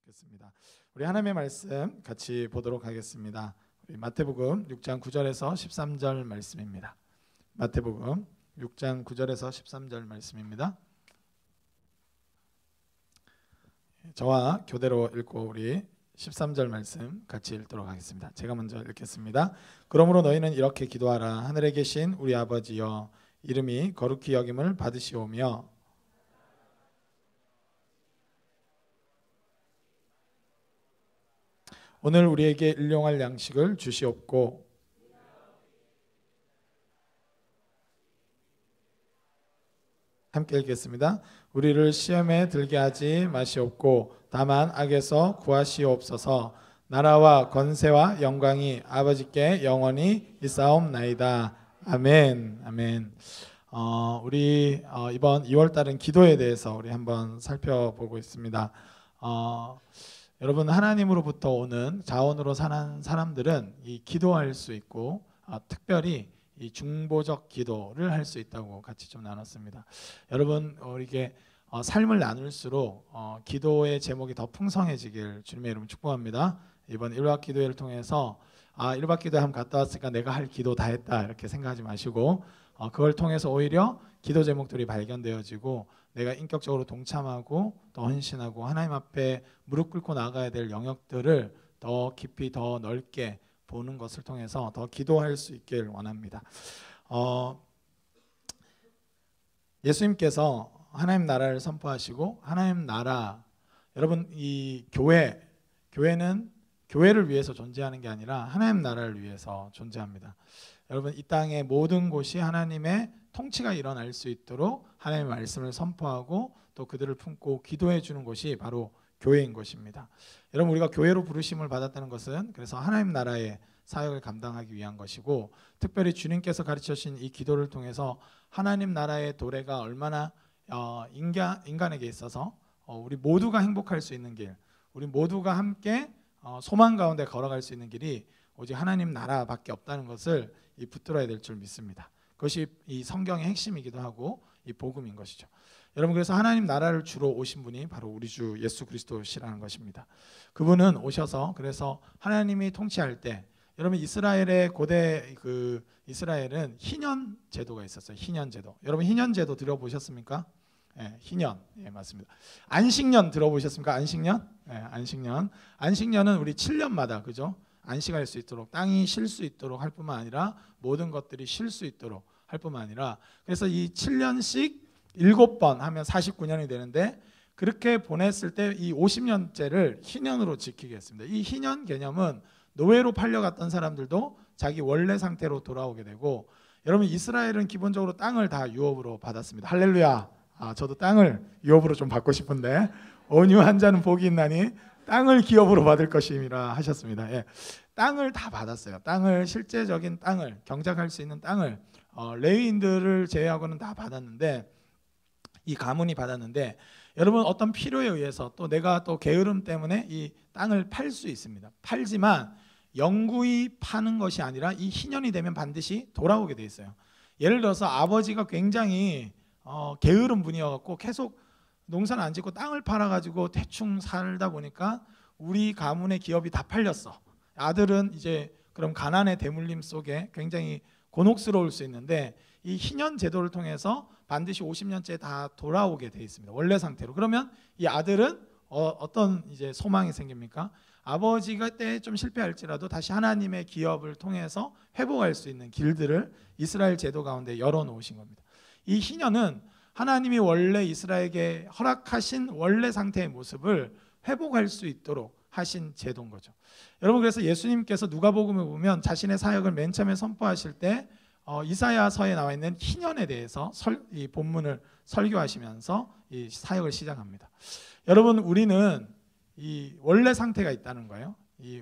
좋겠습니다. 우리 하나님의 말씀 같이 보도록 하겠습니다. 우리 마태복음 6장 9절에서 13절 말씀입니다. 마태복음 6장 9절에서 13절 말씀입니다. 저와 교대로 읽고 우리 13절 말씀 같이 읽도록 하겠습니다. 제가 먼저 읽겠습니다. 그러므로 너희는 이렇게 기도하라. 하늘에 계신 우리 아버지여, 이름이 거룩히 여김을 받으시오며 오늘 우리에게 일용할 양식을 주시옵고 함께 읽겠습니다. 우리를 시험에 들게 하지 마시옵고 다만 악에서 구하시옵소서. 나라와 권세와 영광이 아버지께 영원히 있사옵나이다. 아멘. 아멘. 우리 이번 2월달은 기도에 대해서 우리 한번 살펴보고 있습니다. 여러분, 하나님으로부터 오는 자원으로 사는 사람들은 이 기도할 수 있고 특별히 이 중보적 기도를 할 수 있다고 같이 좀 나눴습니다. 여러분, 이게 삶을 나눌수록 기도의 제목이 더 풍성해지길 주님의 이름으로 축복합니다. 이번 1박 기도회를 통해서 1박 기도회 한번 갔다 왔으니까 내가 할 기도 다 했다 이렇게 생각하지 마시고 그걸 통해서 오히려 기도 제목들이 발견되어지고 내가 인격적으로 동참하고 더 헌신하고 하나님 앞에 무릎 꿇고 나가야 될 영역들을 더 깊이 더 넓게 보는 것을 통해서 더 기도할 수 있길 원합니다. 예수님께서 하나님 나라를 선포하시고 하나님 나라, 여러분 이 교회는 교회를 위해서 존재하는 게 아니라 하나님 나라를 위해서 존재합니다. 여러분, 이 땅의 모든 곳이 하나님의 통치가 일어날 수 있도록 하나님의 말씀을 선포하고 또 그들을 품고 기도해 주는 곳이 바로 교회인 것입니다. 여러분, 우리가 교회로 부르심을 받았다는 것은 그래서 하나님 나라의 사역을 감당하기 위한 것이고, 특별히 주님께서 가르쳐 주신 이 기도를 통해서 하나님 나라의 도래가 얼마나 인간에게 있어서 우리 모두가 행복할 수 있는 길, 우리 모두가 함께 소망 가운데 걸어갈 수 있는 길이 오직 하나님 나라밖에 없다는 것을 붙들어야 될 줄 믿습니다. 그것이 이 성경의 핵심이기도 하고 이 복음인 것이죠. 여러분, 그래서 하나님 나라를 주로 오신 분이 바로 우리 주 예수 그리스도시라는 것입니다. 그분은 오셔서 그래서 하나님이 통치할 때, 여러분 이스라엘의 고대 이스라엘은 희년 제도가 있었어요. 희년 제도. 여러분 희년 제도 들어보셨습니까? 네, 희년. 예, 맞습니다. 안식년 들어보셨습니까? 안식년? 네, 안식년. 안식년은 우리 7년마다 그죠? 안식할 수 있도록, 땅이 쉴 수 있도록 할 뿐만 아니라 모든 것들이 쉴 수 있도록 할 뿐만 아니라, 그래서 이 7년씩 7번 하면 49년이 되는데, 그렇게 보냈을 때 이 50년째를 희년으로 지키게 했습니다. 이 희년 개념은 노예로 팔려갔던 사람들도 자기 원래 상태로 돌아오게 되고, 여러분 이스라엘은 기본적으로 땅을 다 유업으로 받았습니다. 할렐루야. 저도 땅을 유업으로 좀 받고 싶은데 온유한 자는 복이 있나니 땅을 기업으로 받을 것임이라 하셨습니다. 예, 땅을 다 받았어요. 땅을, 실제적인 땅을, 경작할 수 있는 땅을 레위인들을 제외하고는 다 받았는데, 이 가문이 받았는데, 여러분 어떤 필요에 의해서 또 내가 또 게으름 때문에 이 땅을 팔 수 있습니다. 팔지만 영구히 파는 것이 아니라 이 희년이 되면 반드시 돌아오게 돼 있어요. 예를 들어서 아버지가 굉장히 게으른 분이어갖고 계속 농사는 안 짓고 땅을 팔아가지고 대충 살다 보니까 우리 가문의 기업이 다 팔렸어. 아들은 이제 그럼 가난의 대물림 속에 굉장히 곤혹스러울 수 있는데, 이 희년 제도를 통해서 반드시 50년째 다 돌아오게 돼 있습니다. 원래 상태로. 그러면 이 아들은 어떤 이제 소망이 생깁니까? 아버지가 때 좀 실패할지라도 다시 하나님의 기업을 통해서 회복할 수 있는 길들을 이스라엘 제도 가운데 열어놓으신 겁니다. 이 희년은 하나님이 원래 이스라엘에게 허락하신 원래 상태의 모습을 회복할 수 있도록 하신 제도인 거죠. 여러분, 그래서 예수님께서 누가복음을 보면 자신의 사역을 맨 처음에 선포하실 때 이사야서에 나와 있는 희년에 대해서 이 본문을 설교하시면서 이 사역을 시작합니다. 여러분, 우리는 이 원래 상태가 있다는 거예요.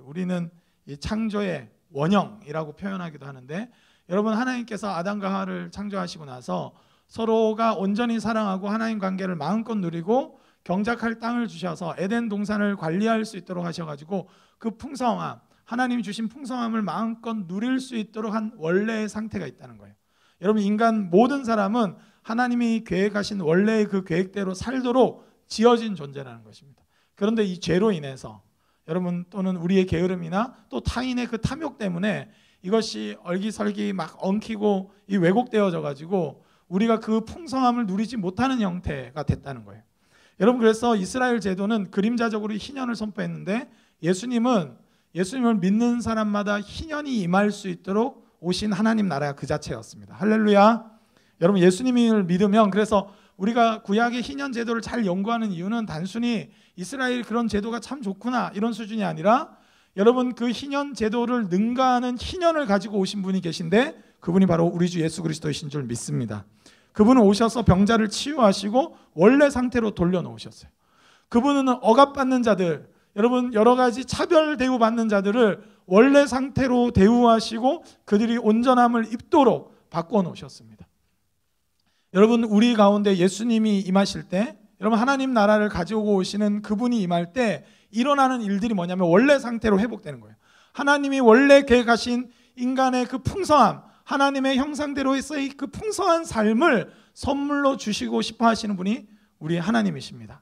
우리는 이 창조의 원형이라고 표현하기도 하는데, 여러분 하나님께서 아담과 하와를 창조하시고 나서 서로가 온전히 사랑하고 하나님 관계를 마음껏 누리고 경작할 땅을 주셔서 에덴 동산을 관리할 수 있도록 하셔가지고 그 풍성함, 하나님이 주신 풍성함을 마음껏 누릴 수 있도록 한 원래의 상태가 있다는 거예요. 여러분, 인간 모든 사람은 하나님이 계획하신 원래의 그 계획대로 살도록 지어진 존재라는 것입니다. 그런데 이 죄로 인해서 여러분 또는 우리의 게으름이나 또 타인의 그 탐욕 때문에 이것이 얼기설기 막 엉키고 이 왜곡되어져 가지고 우리가 그 풍성함을 누리지 못하는 형태가 됐다는 거예요. 여러분, 그래서 이스라엘 제도는 그림자적으로 희년을 선포했는데 예수님을 믿는 사람마다 희년이 임할 수 있도록 오신 하나님 나라가 그 자체였습니다. 할렐루야. 여러분, 예수님을 믿으면, 그래서 우리가 구약의 희년 제도를 잘 연구하는 이유는 단순히 이스라엘 그런 제도가 참 좋구나 이런 수준이 아니라, 여러분, 그 희년 제도를 능가하는 희년을 가지고 오신 분이 계신데 그분이 바로 우리 주 예수 그리스도이신 줄 믿습니다. 그분은 오셔서 병자를 치유하시고 원래 상태로 돌려놓으셨어요. 그분은 억압받는 자들, 여러분 여러 가지 차별 대우받는 자들을 원래 상태로 대우하시고 그들이 온전함을 입도록 바꿔놓으셨습니다. 여러분, 우리 가운데 예수님이 임하실 때, 여러분 하나님 나라를 가지고 오시는 그분이 임할 때 일어나는 일들이 뭐냐면 원래 상태로 회복되는 거예요. 하나님이 원래 계획하신 인간의 그 풍성함, 하나님의 형상대로의 그 풍성한 삶을 선물로 주시고 싶어 하시는 분이 우리 하나님이십니다.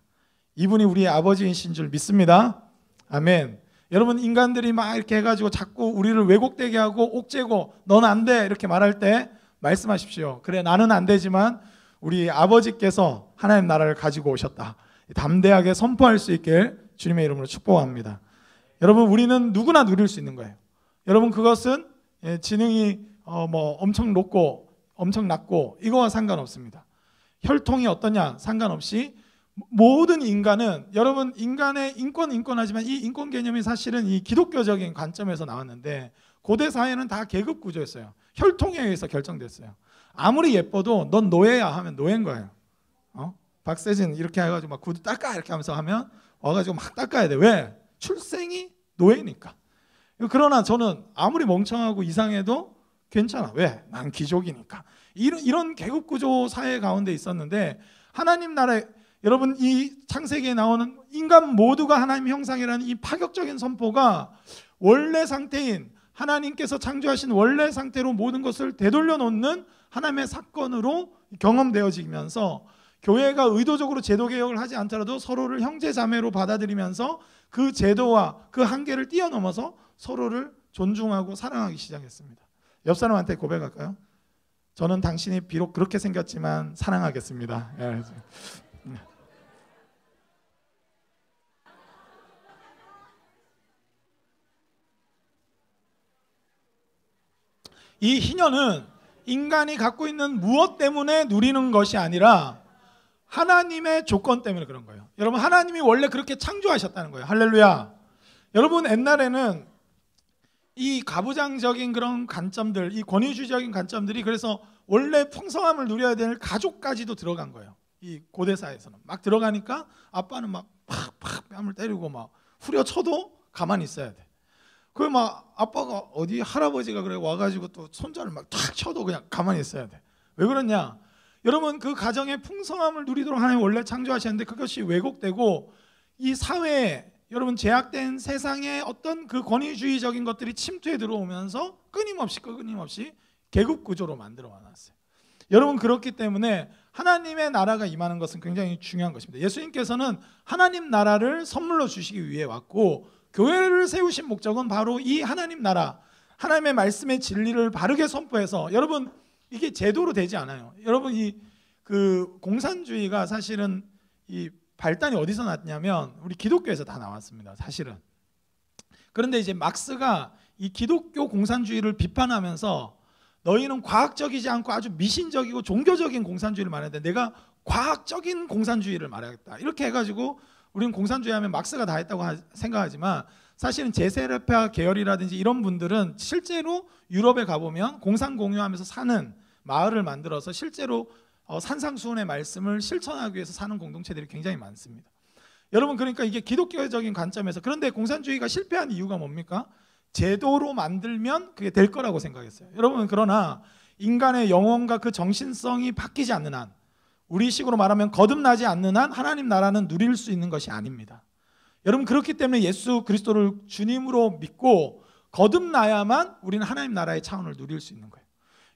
이분이 우리의 아버지이신 줄 믿습니다. 아멘. 여러분, 인간들이 막 이렇게 해가지고 자꾸 우리를 왜곡되게 하고 옥죄고 넌 안 돼 이렇게 말할 때 말씀하십시오. 그래, 나는 안 되지만 우리 아버지께서 하나님 나라를 가지고 오셨다. 담대하게 선포할 수 있길 주님의 이름으로 축복합니다. 여러분, 우리는 누구나 누릴 수 있는 거예요. 여러분, 그것은 지능이 엄청 높고 엄청 낮고 이거와 상관없습니다. 혈통이 어떠냐 상관없이 모든 인간은, 여러분 인간의 인권하지만 이 인권 개념이 사실은 이 기독교적인 관점에서 나왔는데 고대 사회는 다 계급 구조였어요. 혈통에 의해서 결정됐어요. 아무리 예뻐도 넌 노예야 하면 노예인 거예요. 박세진 이렇게 해가지고 막 구두 닦아 이렇게 하면서 하면 와가지고 막 닦아야 돼. 왜? 출생이 노예니까. 그러나 저는 아무리 멍청하고 이상해도 괜찮아. 왜? 난 귀족이니까. 이런 계급구조 사회 가운데 있었는데, 하나님 나라에, 여러분 이 창세기에 나오는 인간 모두가 하나님 형상이라는 이 파격적인 선포가 원래 상태인 하나님께서 창조하신 원래 상태로 모든 것을 되돌려 놓는 하나님의 사건으로 경험되어지면서, 교회가 의도적으로 제도 개혁을 하지 않더라도 서로를 형제 자매로 받아들이면서 그 제도와 그 한계를 뛰어넘어서 서로를 존중하고 사랑하기 시작했습니다. 옆 사람한테 고백할까요? 저는 당신이 비록 그렇게 생겼지만 사랑하겠습니다. 이 희년은 인간이 갖고 있는 무엇 때문에 누리는 것이 아니라 하나님의 조건 때문에 그런 거예요. 여러분, 하나님이 원래 그렇게 창조하셨다는 거예요. 할렐루야. 여러분, 옛날에는 이 가부장적인 그런 관점들, 이 권위주의적인 관점들이, 그래서 원래 풍성함을 누려야 될 가족까지도 들어간 거예요. 이 고대사에서는 막 들어가니까 아빠는 막 팍팍 뺨을 때리고 막 후려쳐도 가만히 있어야 돼. 그 막 아빠가 어디 할아버지가 그래 와가지고 또 손자를 막 탁 쳐도 그냥 가만히 있어야 돼. 왜 그러냐? 여러분, 그 가정의 풍성함을 누리도록 하나님 원래 창조하셨는데 그것이 왜곡되고 이 사회에, 여러분 제약된 세상의 어떤 그 권위주의적인 것들이 침투해 들어오면서 끊임없이 계급 구조로 만들어 놨어요. 여러분, 그렇기 때문에 하나님의 나라가 임하는 것은 굉장히 중요한 것입니다. 예수님께서는 하나님 나라를 선물로 주시기 위해 왔고, 교회를 세우신 목적은 바로 이 하나님 나라, 하나님의 말씀의 진리를 바르게 선포해서, 여러분 이게 제도로 되지 않아요. 여러분, 이 그 공산주의가 사실은 이 발단이 어디서 났냐면 우리 기독교에서 다 나왔습니다, 사실은. 그런데 이제 막스가 이 기독교 공산주의를 비판하면서 너희는 과학적이지 않고 아주 미신적이고 종교적인 공산주의를 말하는데 내가 과학적인 공산주의를 말하겠다, 이렇게 해가지고 우리는 공산주의 하면 막스가 다 했다고 생각하지만 사실은 제세르파 계열이라든지 이런 분들은 실제로 유럽에 가보면 공산공유하면서 사는 마을을 만들어서 실제로 산상수훈의 말씀을 실천하기 위해서 사는 공동체들이 굉장히 많습니다. 여러분, 그러니까 이게 기독교적인 관점에서, 그런데 공산주의가 실패한 이유가 뭡니까? 제도로 만들면 그게 될 거라고 생각했어요. 여러분, 그러나 인간의 영혼과 그 정신성이 바뀌지 않는 한, 우리식으로 말하면 거듭나지 않는 한 하나님 나라는 누릴 수 있는 것이 아닙니다. 여러분, 그렇기 때문에 예수 그리스도를 주님으로 믿고 거듭나야만 우리는 하나님 나라의 차원을 누릴 수 있는 거예요.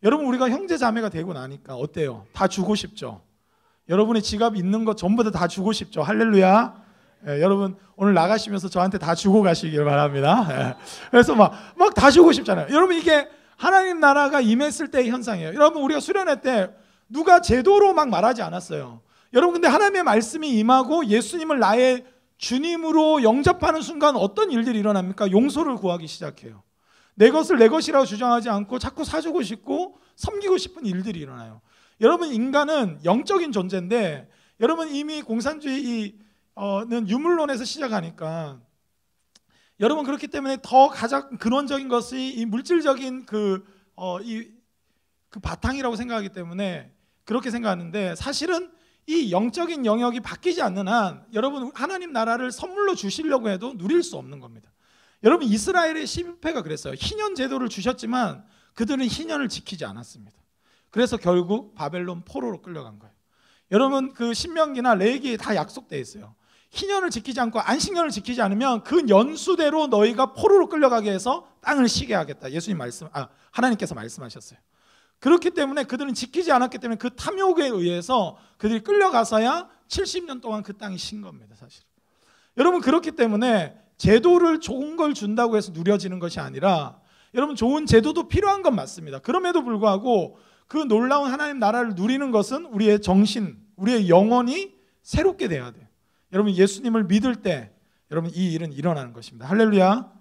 여러분, 우리가 형제 자매가 되고 나니까 어때요? 다 주고 싶죠. 여러분의 지갑 있는 것 전부 다 주고 싶죠. 할렐루야. 여러분 오늘 나가시면서 저한테 다 주고 가시길 바랍니다. 그래서 막 다 주고 싶잖아요. 여러분 이게 하나님 나라가 임했을 때의 현상이에요. 여러분 우리가 수련회 때 누가 제도로 막 말하지 않았어요. 여러분 근데 하나님의 말씀이 임하고 예수님을 나의 주님으로 영접하는 순간 어떤 일들이 일어납니까? 용서를 구하기 시작해요. 내 것을 내 것이라고 주장하지 않고 자꾸 사주고 싶고 섬기고 싶은 일들이 일어나요. 여러분 인간은 영적인 존재인데 여러분 이미 공산주의는 유물론에서 시작하니까 여러분 그렇기 때문에 더 가장 근원적인 것이 이 물질적인 그 바탕이라고 생각하기 때문에 그렇게 생각하는데 사실은 이 영적인 영역이 바뀌지 않는 한 여러분 하나님 나라를 선물로 주시려고 해도 누릴 수 없는 겁니다. 여러분 이스라엘의 실패가 그랬어요. 희년 제도를 주셨지만 그들은 희년을 지키지 않았습니다. 그래서 결국 바벨론 포로로 끌려간 거예요. 여러분 그 신명기나 레위기에 다 약속되어 있어요. 희년을 지키지 않고 안식년을 지키지 않으면 그 연수대로 너희가 포로로 끌려가게 해서 땅을 쉬게 하겠다. 하나님께서 말씀하셨어요. 그렇기 때문에 그들은 지키지 않았기 때문에 그 탐욕에 의해서 그들이 끌려가서야 70년 동안 그 땅이 신 겁니다. 사실. 여러분 그렇기 때문에 제도를 좋은 걸 준다고 해서 누려지는 것이 아니라 여러분 좋은 제도도 필요한 건 맞습니다. 그럼에도 불구하고 그 놀라운 하나님 나라를 누리는 것은 우리의 정신, 우리의 영혼이 새롭게 돼야 돼요. 여러분 예수님을 믿을 때 여러분 이 일은 일어나는 것입니다. 할렐루야.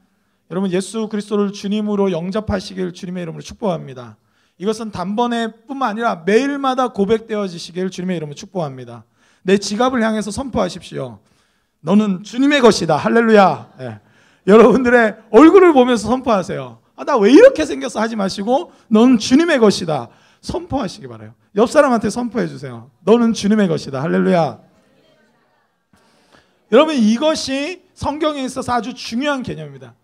여러분 예수 그리스도를 주님으로 영접하시길 주님의 이름으로 축복합니다. 이것은 단번에 뿐만 아니라 매일마다 고백되어지시길 주님의 이름으로 축복합니다. 내 지갑을 향해서 선포하십시오. 너는 주님의 것이다. 할렐루야. 네. 여러분들의 얼굴을 보면서 선포하세요. 나 왜 이렇게 생겼어 하지 마시고 너는 주님의 것이다. 선포하시기 바라요. 옆 사람한테 선포해 주세요. 너는 주님의 것이다. 할렐루야. 여러분 이것이 성경에 있어서 아주 중요한 개념입니다.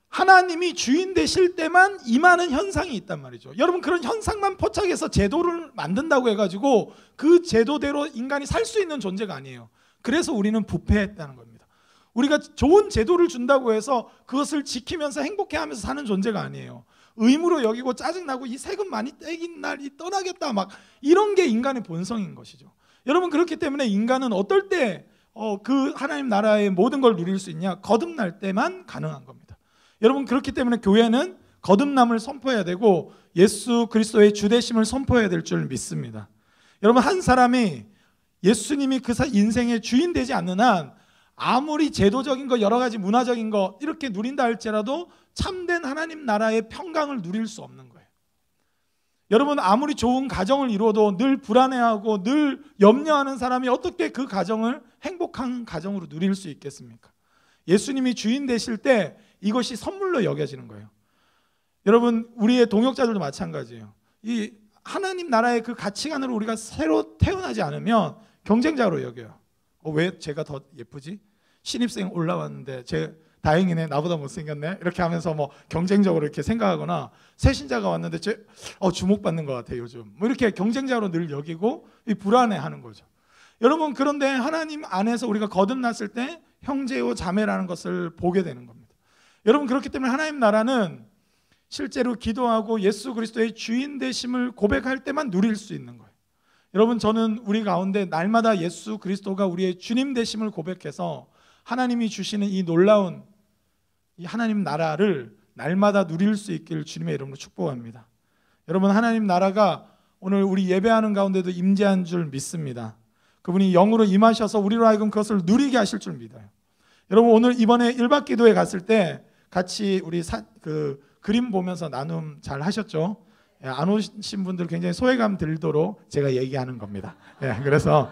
하나님이 주인 되실 때만 임하는 현상이 있단 말이죠. 여러분 그런 현상만 포착해서 제도를 만든다고 해가지고 그 제도대로 인간이 살 수 있는 존재가 아니에요. 그래서 우리는 부패했다는 겁니다. 우리가 좋은 제도를 준다고 해서 그것을 지키면서 행복해하면서 사는 존재가 아니에요. 의무로 여기고 짜증나고 이 세금 많이 떼긴 날이 떠나겠다 막 이런 게 인간의 본성인 것이죠. 여러분 그렇기 때문에 인간은 어떨 때 그 하나님 나라의 모든 걸 누릴 수 있냐? 거듭날 때만 가능한 겁니다. 여러분 그렇기 때문에 교회는 거듭남을 선포해야 되고 예수 그리스도의 주되심을 선포해야 될 줄 믿습니다. 여러분 한 사람이 예수님이 그 인생의 주인 되지 않는 한 아무리 제도적인 거 여러 가지 문화적인 거 이렇게 누린다 할지라도 참된 하나님 나라의 평강을 누릴 수 없는 거예요. 여러분 아무리 좋은 가정을 이루어도 늘 불안해하고 늘 염려하는 사람이 어떻게 그 가정을 행복한 가정으로 누릴 수 있겠습니까? 예수님이 주인 되실 때 이것이 선물로 여겨지는 거예요. 여러분 우리의 동역자들도 마찬가지예요. 이 하나님 나라의 그 가치관으로 우리가 새로 태어나지 않으면 경쟁자로 여겨요. 왜 제가 더 예쁘지? 신입생 올라왔는데 다행이네 나보다 못생겼네 이렇게 하면서 뭐 경쟁적으로 이렇게 생각하거나 새신자가 왔는데 주목받는 것 같아요 요즘 뭐 이렇게 경쟁자로 늘 여기고 불안해하는 거죠. 여러분 그런데 하나님 안에서 우리가 거듭났을 때 형제요 자매라는 것을 보게 되는 겁니다. 여러분 그렇기 때문에 하나님 나라는 실제로 기도하고 예수 그리스도의 주인 되심을 고백할 때만 누릴 수 있는 거예요. 여러분 저는 우리 가운데 날마다 예수 그리스도가 우리의 주님 되심을 고백해서 하나님이 주시는 이 놀라운 이 하나님 나라를 날마다 누릴 수 있기를 주님의 이름으로 축복합니다. 여러분 하나님 나라가 오늘 우리 예배하는 가운데도 임재한 줄 믿습니다. 그분이 영으로 임하셔서 우리로 하여금 그것을 누리게 하실 줄 믿어요. 여러분 오늘 이번에 1박 기도회 갔을 때 같이 우리 그림 보면서 나눔 잘 하셨죠? 안 오신 분들 굉장히 소외감 들도록 제가 얘기하는 겁니다. 그래서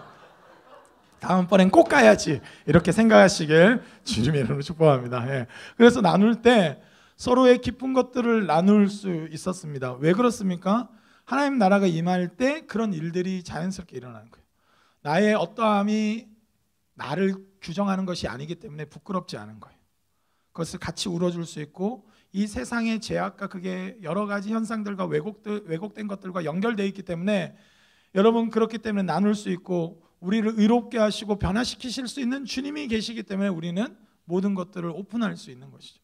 다음번엔 꼭 가야지 이렇게 생각하시길 주님의 이름으로 축복합니다. 그래서 나눌 때 서로의 기쁜 것들을 나눌 수 있었습니다. 왜 그렇습니까? 하나님 나라가 임할 때 그런 일들이 자연스럽게 일어나는 거예요. 나의 어떠함이 나를 규정하는 것이 아니기 때문에 부끄럽지 않은 거예요. 그것을 같이 울어줄 수 있고 이 세상의 죄악과 그게 여러 가지 현상들과 왜곡된 것들과 연결되어 있기 때문에 여러분 그렇기 때문에 나눌 수 있고 우리를 의롭게 하시고 변화시키실 수 있는 주님이 계시기 때문에 우리는 모든 것들을 오픈할 수 있는 것이죠.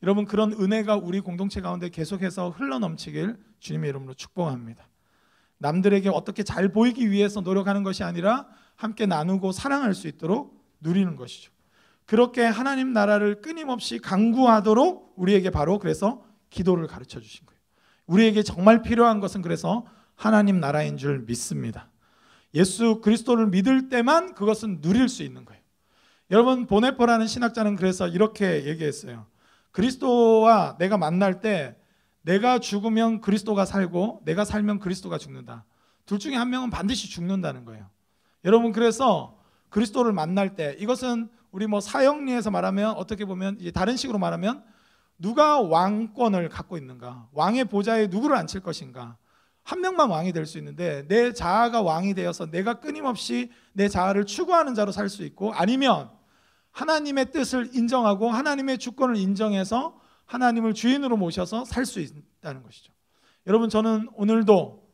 여러분 그런 은혜가 우리 공동체 가운데 계속해서 흘러넘치길 주님의 이름으로 축복합니다. 남들에게 어떻게 잘 보이기 위해서 노력하는 것이 아니라 함께 나누고 사랑할 수 있도록 누리는 것이죠. 그렇게 하나님 나라를 끊임없이 강구하도록 우리에게 바로 그래서 기도를 가르쳐 주신 거예요. 우리에게 정말 필요한 것은 그래서 하나님 나라인 줄 믿습니다. 예수 그리스도를 믿을 때만 그것은 누릴 수 있는 거예요. 여러분, 보네포라는 신학자는 그래서 이렇게 얘기했어요. 그리스도와 내가 만날 때 내가 죽으면 그리스도가 살고 내가 살면 그리스도가 죽는다. 둘 중에 한 명은 반드시 죽는다는 거예요. 여러분, 그래서 그리스도를 만날 때 이것은 우리 사형리에서 말하면 어떻게 보면 이제 다른 식으로 말하면 누가 왕권을 갖고 있는가, 왕의 보좌에 누구를 앉힐 것인가, 한 명만 왕이 될 수 있는데 내 자아가 왕이 되어서 내가 끊임없이 내 자아를 추구하는 자로 살 수 있고, 아니면 하나님의 뜻을 인정하고 하나님의 주권을 인정해서 하나님을 주인으로 모셔서 살 수 있다는 것이죠. 여러분, 저는 오늘도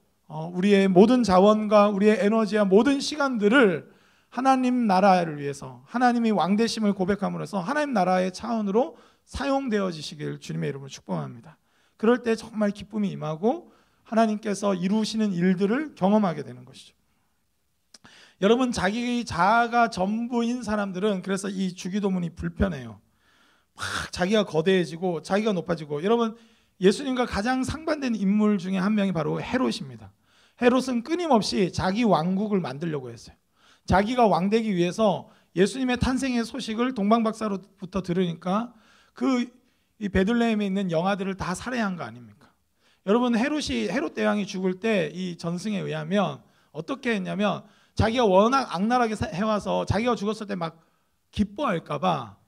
우리의 모든 자원과 우리의 에너지와 모든 시간들을 하나님 나라를 위해서 하나님이 왕되심을 고백함으로써 하나님 나라의 차원으로 사용되어지시길 주님의 이름으로 축복합니다. 그럴 때 정말 기쁨이 임하고 하나님께서 이루시는 일들을 경험하게 되는 것이죠. 여러분, 자기 자아가 전부인 사람들은 그래서 이 주기도문이 불편해요. 막 자기가 거대해지고 자기가 높아지고. 여러분, 예수님과 가장 상반된 인물 중에 한 명이 바로 헤롯입니다. 헤롯은 끊임없이 자기 왕국을 만들려고 했어요. 자기가 왕되기 위해서 예수님의 탄생의 소식을 동방박사로부터 들으니까 이 베들레헴에 있는 영아들을 다 살해한 거 아닙니까? 여러분, 헤롯 대왕이 죽을 때 이 전승에 의하면 어떻게 했냐면 자기가 워낙 악랄하게 해와서 자기가 죽었을 때 막 기뻐할까봐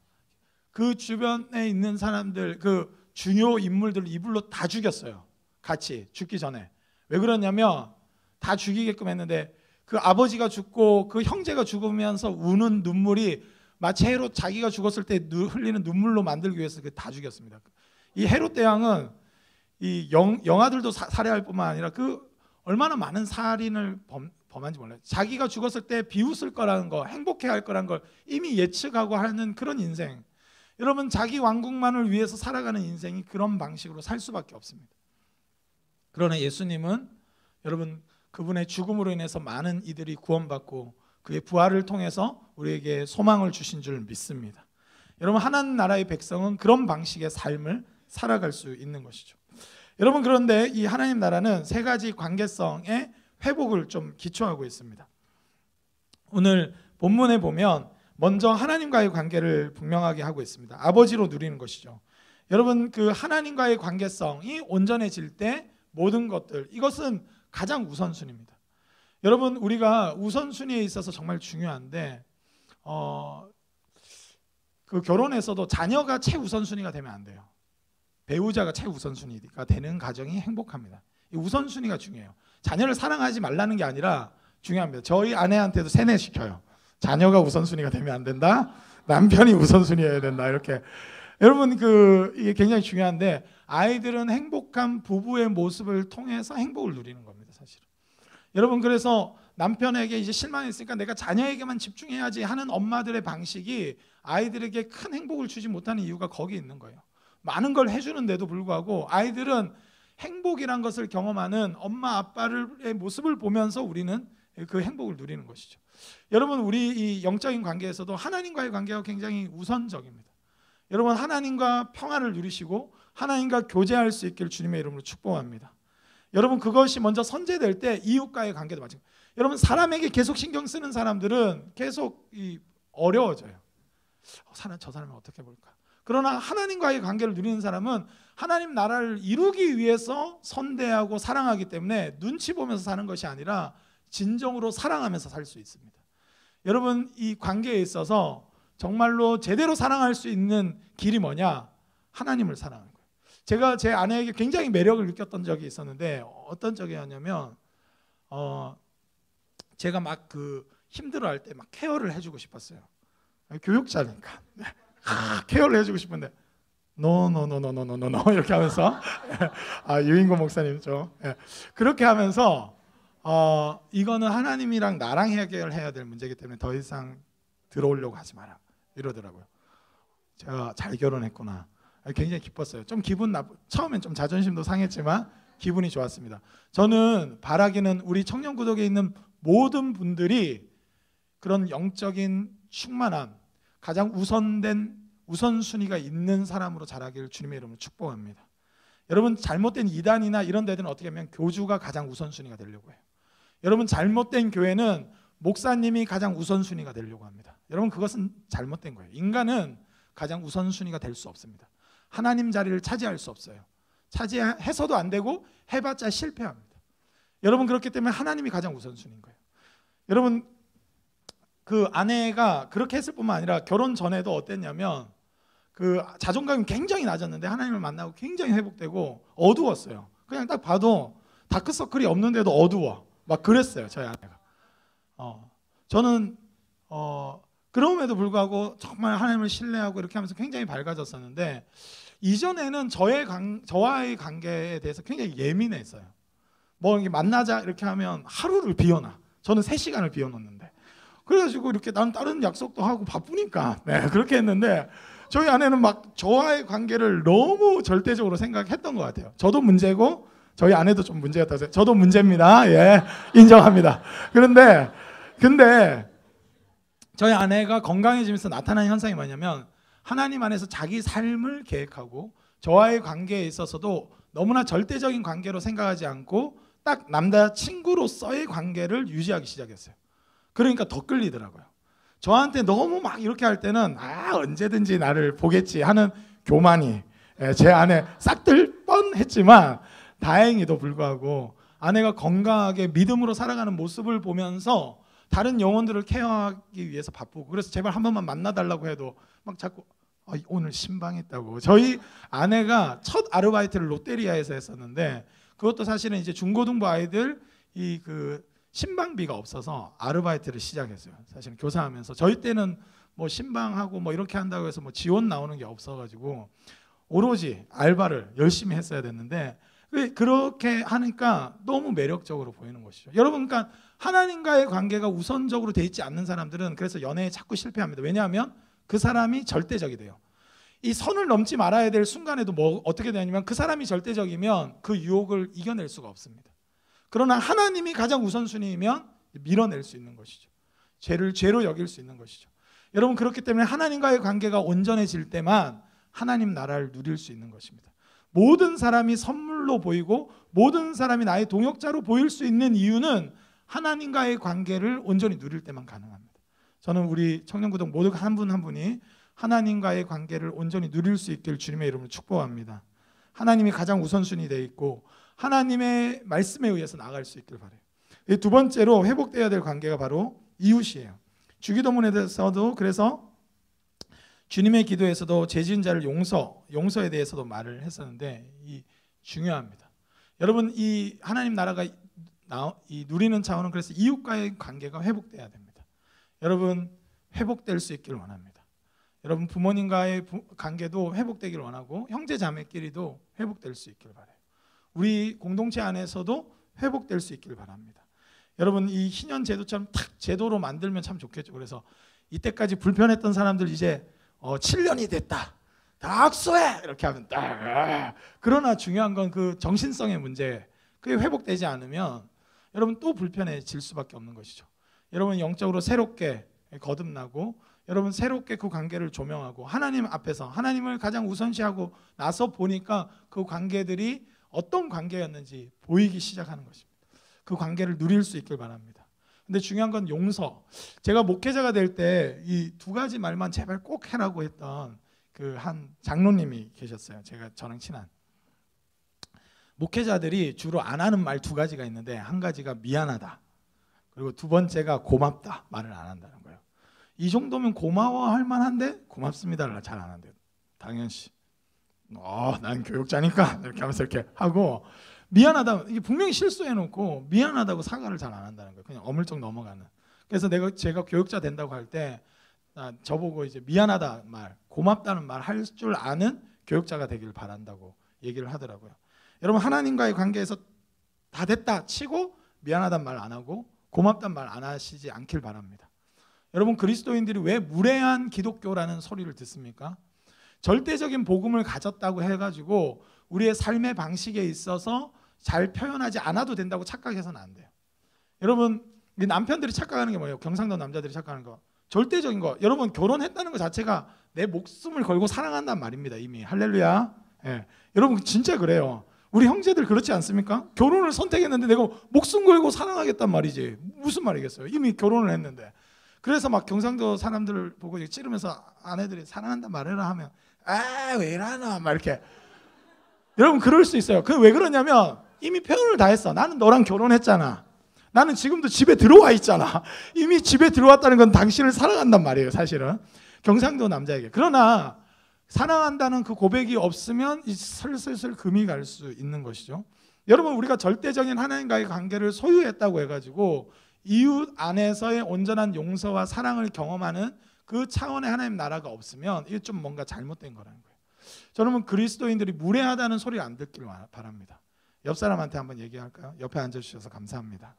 그 주변에 있는 사람들, 그 중요 인물들을 이불로 다 죽였어요. 같이 죽기 전에. 왜 그러냐면 다 죽이게끔 했는데 그 아버지가 죽고 그 형제가 죽으면서 우는 눈물이 마치 헤롯 자기가 죽었을 때 흘리는 눈물로 만들기 위해서 다 죽였습니다. 이 헤롯 대왕은 이 영아들도 살해할 뿐만 아니라 그 얼마나 많은 살인을 범한지 몰라요. 자기가 죽었을 때 비웃을 거라는 거, 행복해할 거라는 걸 이미 예측하고 하는 그런 인생. 여러분, 자기 왕국만을 위해서 살아가는 인생이 그런 방식으로 살 수밖에 없습니다. 그러나 예수님은 여러분, 그분의 죽음으로 인해서 많은 이들이 구원받고 그의 부활을 통해서 우리에게 소망을 주신 줄 믿습니다. 여러분, 하나님 나라의 백성은 그런 방식의 삶을 살아갈 수 있는 것이죠. 여러분, 그런데 이 하나님 나라는 세 가지 관계성의 회복을 좀 기초하고 있습니다. 오늘 본문에 보면 먼저 하나님과의 관계를 분명하게 하고 있습니다. 아버지로 누리는 것이죠. 여러분, 그 하나님과의 관계성이 온전해질 때 모든 것들, 이것은 가장 우선순위입니다. 여러분, 우리가 우선순위에 있어서 정말 중요한데 그 결혼에서도 자녀가 최우선순위가 되면 안 돼요. 배우자가 최우선순위가 되는 가정이 행복합니다. 이 우선순위가 중요해요. 자녀를 사랑하지 말라는 게 아니라 중요합니다. 저희 아내한테도 세뇌시켜요. 자녀가 우선순위가 되면 안 된다. 남편이 우선순위여야 된다. 이렇게. 여러분, 이게 굉장히 중요한데 아이들은 행복한 부부의 모습을 통해서 행복을 누리는 겁니다, 사실은. 여러분, 그래서 남편에게 이제 실망했으니까 내가 자녀에게만 집중해야지 하는 엄마들의 방식이 아이들에게 큰 행복을 주지 못하는 이유가 거기 있는 거예요. 많은 걸 해주는데도 불구하고 아이들은 행복이란 것을 경험하는 엄마 아빠의 모습을 보면서 우리는 그 행복을 누리는 것이죠. 여러분, 우리 이 영적인 관계에서도 하나님과의 관계가 굉장히 우선적입니다. 여러분, 하나님과 평화를 누리시고 하나님과 교제할 수 있기를 주님의 이름으로 축복합니다. 여러분, 그것이 먼저 선제될 때 이웃과의 관계도 마찬가지입니다. 여러분, 사람에게 계속 신경 쓰는 사람들은 계속 어려워져요. 저 사람을 어떻게 볼까? 그러나 하나님과의 관계를 누리는 사람은 하나님 나라를 이루기 위해서 선대하고 사랑하기 때문에 눈치 보면서 사는 것이 아니라 진정으로 사랑하면서 살 수 있습니다. 여러분, 이 관계에 있어서 정말로 제대로 사랑할 수 있는 길이 뭐냐? 하나님을 사랑하는 거예요. 제가 제 아내에게 굉장히 매력을 느꼈던 적이 있었는데 어떤 적이었냐면 제가 막 힘들어할 때 막 케어를 해주고 싶었어요. 교육자니까 케어를 해주고 싶은데 노노노노노노노 이렇게 하면서 유인고 목사님죠. 그렇게 하면서 이거는 하나님이랑 나랑 해결해야 될 문제이기 때문에 더 이상 들어오려고 하지 마라 이러더라고요. 제가 잘 결혼했구나. 굉장히 기뻤어요. 좀 처음엔 좀 자존심도 상했지만 기분이 좋았습니다. 저는 바라기는 우리 청년구독에 있는 모든 분들이 그런 영적인 충만함, 가장 우선순위가 있는 사람으로 자라기를 주님의 이름으로 축복합니다. 여러분, 잘못된 이단이나 이런 데들은 어떻게 하면 교주가 가장 우선순위가 되려고 해요. 여러분, 잘못된 교회는 목사님이 가장 우선순위가 되려고 합니다. 여러분, 그것은 잘못된 거예요. 인간은 가장 우선순위가 될 수 없습니다. 하나님 자리를 차지할 수 없어요. 차지해서도 안 되고 해봤자 실패합니다. 여러분, 그렇기 때문에 하나님이 가장 우선순위인 거예요. 여러분, 그 아내가 그렇게 했을 뿐만 아니라 결혼 전에도 어땠냐면 그 자존감이 굉장히 낮았는데 하나님을 만나고 굉장히 회복되고 어두웠어요. 그냥 딱 봐도 다크서클이 없는데도 어두워. 막 그랬어요, 저희 아내가. 저는 그럼에도 불구하고 정말 하나님을 신뢰하고 이렇게 하면서 굉장히 밝아졌었는데 이전에는 저와의 관계에 대해서 굉장히 예민했어요. 뭐 이렇게 만나자 이렇게 하면 하루를 비워놔. 저는 3시간을 비워놓는데 그래가지고 이렇게 나는 다른 약속도 하고 바쁘니까 그렇게 했는데 저희 아내는 막 저와의 관계를 너무 절대적으로 생각했던 것 같아요. 저도 문제고 저희 아내도 좀 문제였다고 생각해요. 저도 문제입니다. 예, 인정합니다. 근데 저희 아내가 건강해지면서 나타나는 현상이 뭐냐면 하나님 안에서 자기 삶을 계획하고 저와의 관계에 있어서도 너무나 절대적인 관계로 생각하지 않고 딱 남자친구로서의 관계를 유지하기 시작했어요. 그러니까 더 끌리더라고요. 저한테 너무 막 이렇게 할 때는 언제든지 나를 보겠지 하는 교만이 제 안에 싹 들 뻔했지만 다행히도 불구하고 아내가 건강하게 믿음으로 살아가는 모습을 보면서 다른 영혼들을 케어하기 위해서 바쁘고 그래서 제발 한 번만 만나달라고 해도 막 자꾸 오늘 신방했다고. 저희 아내가 첫 아르바이트를 롯데리아에서 했었는데 그것도 사실은 이제 중고등부 아이들 그 신방비가 없어서 아르바이트를 시작했어요. 사실은 교사하면서 저희 때는 뭐 신방하고 뭐 이렇게 한다고 해서 뭐 지원 나오는 게 없어가지고 오로지 알바를 열심히 했어야 됐는데 그렇게 하니까 너무 매력적으로 보이는 것이죠. 여러분, 그러니까 하나님과의 관계가 우선적으로 돼 있지 않는 사람들은 그래서 연애에 자꾸 실패합니다. 왜냐하면 그 사람이 절대적이 돼요. 이 선을 넘지 말아야 될 순간에도 뭐 어떻게 되냐면 그 사람이 절대적이면 그 유혹을 이겨낼 수가 없습니다. 그러나 하나님이 가장 우선순위이면 밀어낼 수 있는 것이죠. 죄를 죄로 여길 수 있는 것이죠. 여러분, 그렇기 때문에 하나님과의 관계가 온전해질 때만 하나님 나라를 누릴 수 있는 것입니다. 모든 사람이 선물로 보이고 모든 사람이 나의 동역자로 보일 수 있는 이유는 하나님과의 관계를 온전히 누릴 때만 가능합니다. 저는 우리 청년구동 모두 한 분 한 분이 하나님과의 관계를 온전히 누릴 수 있기를 주님의 이름으로 축복합니다. 하나님이 가장 우선순위 되어 있고 하나님의 말씀에 의해서 나아갈 수 있기를 바라요. 두 번째로 회복되어야 될 관계가 바로 이웃이에요. 주기도문에서도 그래서 주님의 기도에서도 죄 지은 자를 용서에 대해서도 말을 했었는데 이 중요합니다. 여러분, 이 하나님 나라가 누리는 차원은 그래서 이웃과의 관계가 회복돼야 됩니다. 여러분, 회복될 수 있기를 원합니다. 여러분, 부모님과의 관계도 회복되기를 원하고 형제 자매끼리도 회복될 수 있기를 바라요. 우리 공동체 안에서도 회복될 수 있기를 바랍니다. 여러분, 이 희년 제도처럼 탁 제도로 만들면 참 좋겠죠. 그래서 이때까지 불편했던 사람들 이제 7년이 됐다. 다 악수해! 이렇게 하면 딱. 그러나 중요한 건 그 정신성의 문제. 그게 회복되지 않으면 여러분 또 불편해질 수밖에 없는 것이죠. 여러분, 영적으로 새롭게 거듭나고 여러분 새롭게 그 관계를 조명하고 하나님 앞에서 하나님을 가장 우선시하고 나서 보니까 그 관계들이 어떤 관계였는지 보이기 시작하는 것입니다. 그 관계를 누릴 수 있길 바랍니다. 근데 중요한 건 용서. 제가 목회자가 될 때 이 2가지 말만 제발 꼭 해라고 했던 그 한 장로님이 계셨어요. 저랑 친한. 목회자들이 주로 안 하는 말 2가지가 있는데 한 가지가 미안하다. 그리고 2번째가 고맙다. 말을 안 한다는 거예요. 이 정도면 고마워할 만한데 고맙습니다를 잘 안 한대요. 당연시. 난 교육자니까 이렇게 하면서 이렇게 하고 미안하다. 이게 분명히 실수해놓고 미안하다고 사과를 잘 안 한다는 거예요. 그냥 어물쩍 넘어가는. 그래서 제가 교육자 된다고 할 때 저보고 이제 미안하다 말, 고맙다는 말 할 줄 아는 교육자가 되길 바란다고 얘기를 하더라고요. 여러분, 하나님과의 관계에서 다 됐다 치고 미안하단 말 안 하고 고맙단 말 안 하시지 않길 바랍니다. 여러분, 그리스도인들이 왜 무례한 기독교라는 소리를 듣습니까? 절대적인 복음을 가졌다고 해가지고 우리의 삶의 방식에 있어서 잘 표현하지 않아도 된다고 착각해서는 안 돼요. 여러분, 남편들이 착각하는 게 뭐예요? 경상도 남자들이 착각하는 거. 절대적인 거. 여러분 결혼했다는 것 자체가 내 목숨을 걸고 사랑한다는 말입니다. 이미 할렐루야. 예. 여러분 진짜 그래요. 우리 형제들 그렇지 않습니까? 결혼을 선택했는데 내가 목숨 걸고 사랑하겠단 말이지. 무슨 말이겠어요? 이미 결혼을 했는데. 그래서 막 경상도 사람들을 보고 찌르면서 아내들이 사랑한다 말해라 하면 왜 이러나 막 이렇게. 여러분 그럴 수 있어요. 그 왜 그러냐면 이미 표현을 다 했어. 나는 너랑 결혼했잖아. 나는 지금도 집에 들어와 있잖아. 이미 집에 들어왔다는 건 당신을 사랑한단 말이에요. 사실은 경상도 남자에게. 그러나 사랑한다는 그 고백이 없으면 슬슬 금이 갈 수 있는 것이죠. 여러분 우리가 절대적인 하나님과의 관계를 소유했다고 해가지고 이웃 안에서의 온전한 용서와 사랑을 경험하는 그 차원의 하나님 나라가 없으면 이게 좀 뭔가 잘못된 거라는 거예요. 저는 그리스도인들이 무례하다는 소리 안 듣기를 바랍니다. 옆 사람한테 한번 얘기할까요? 옆에 앉아주셔서 감사합니다.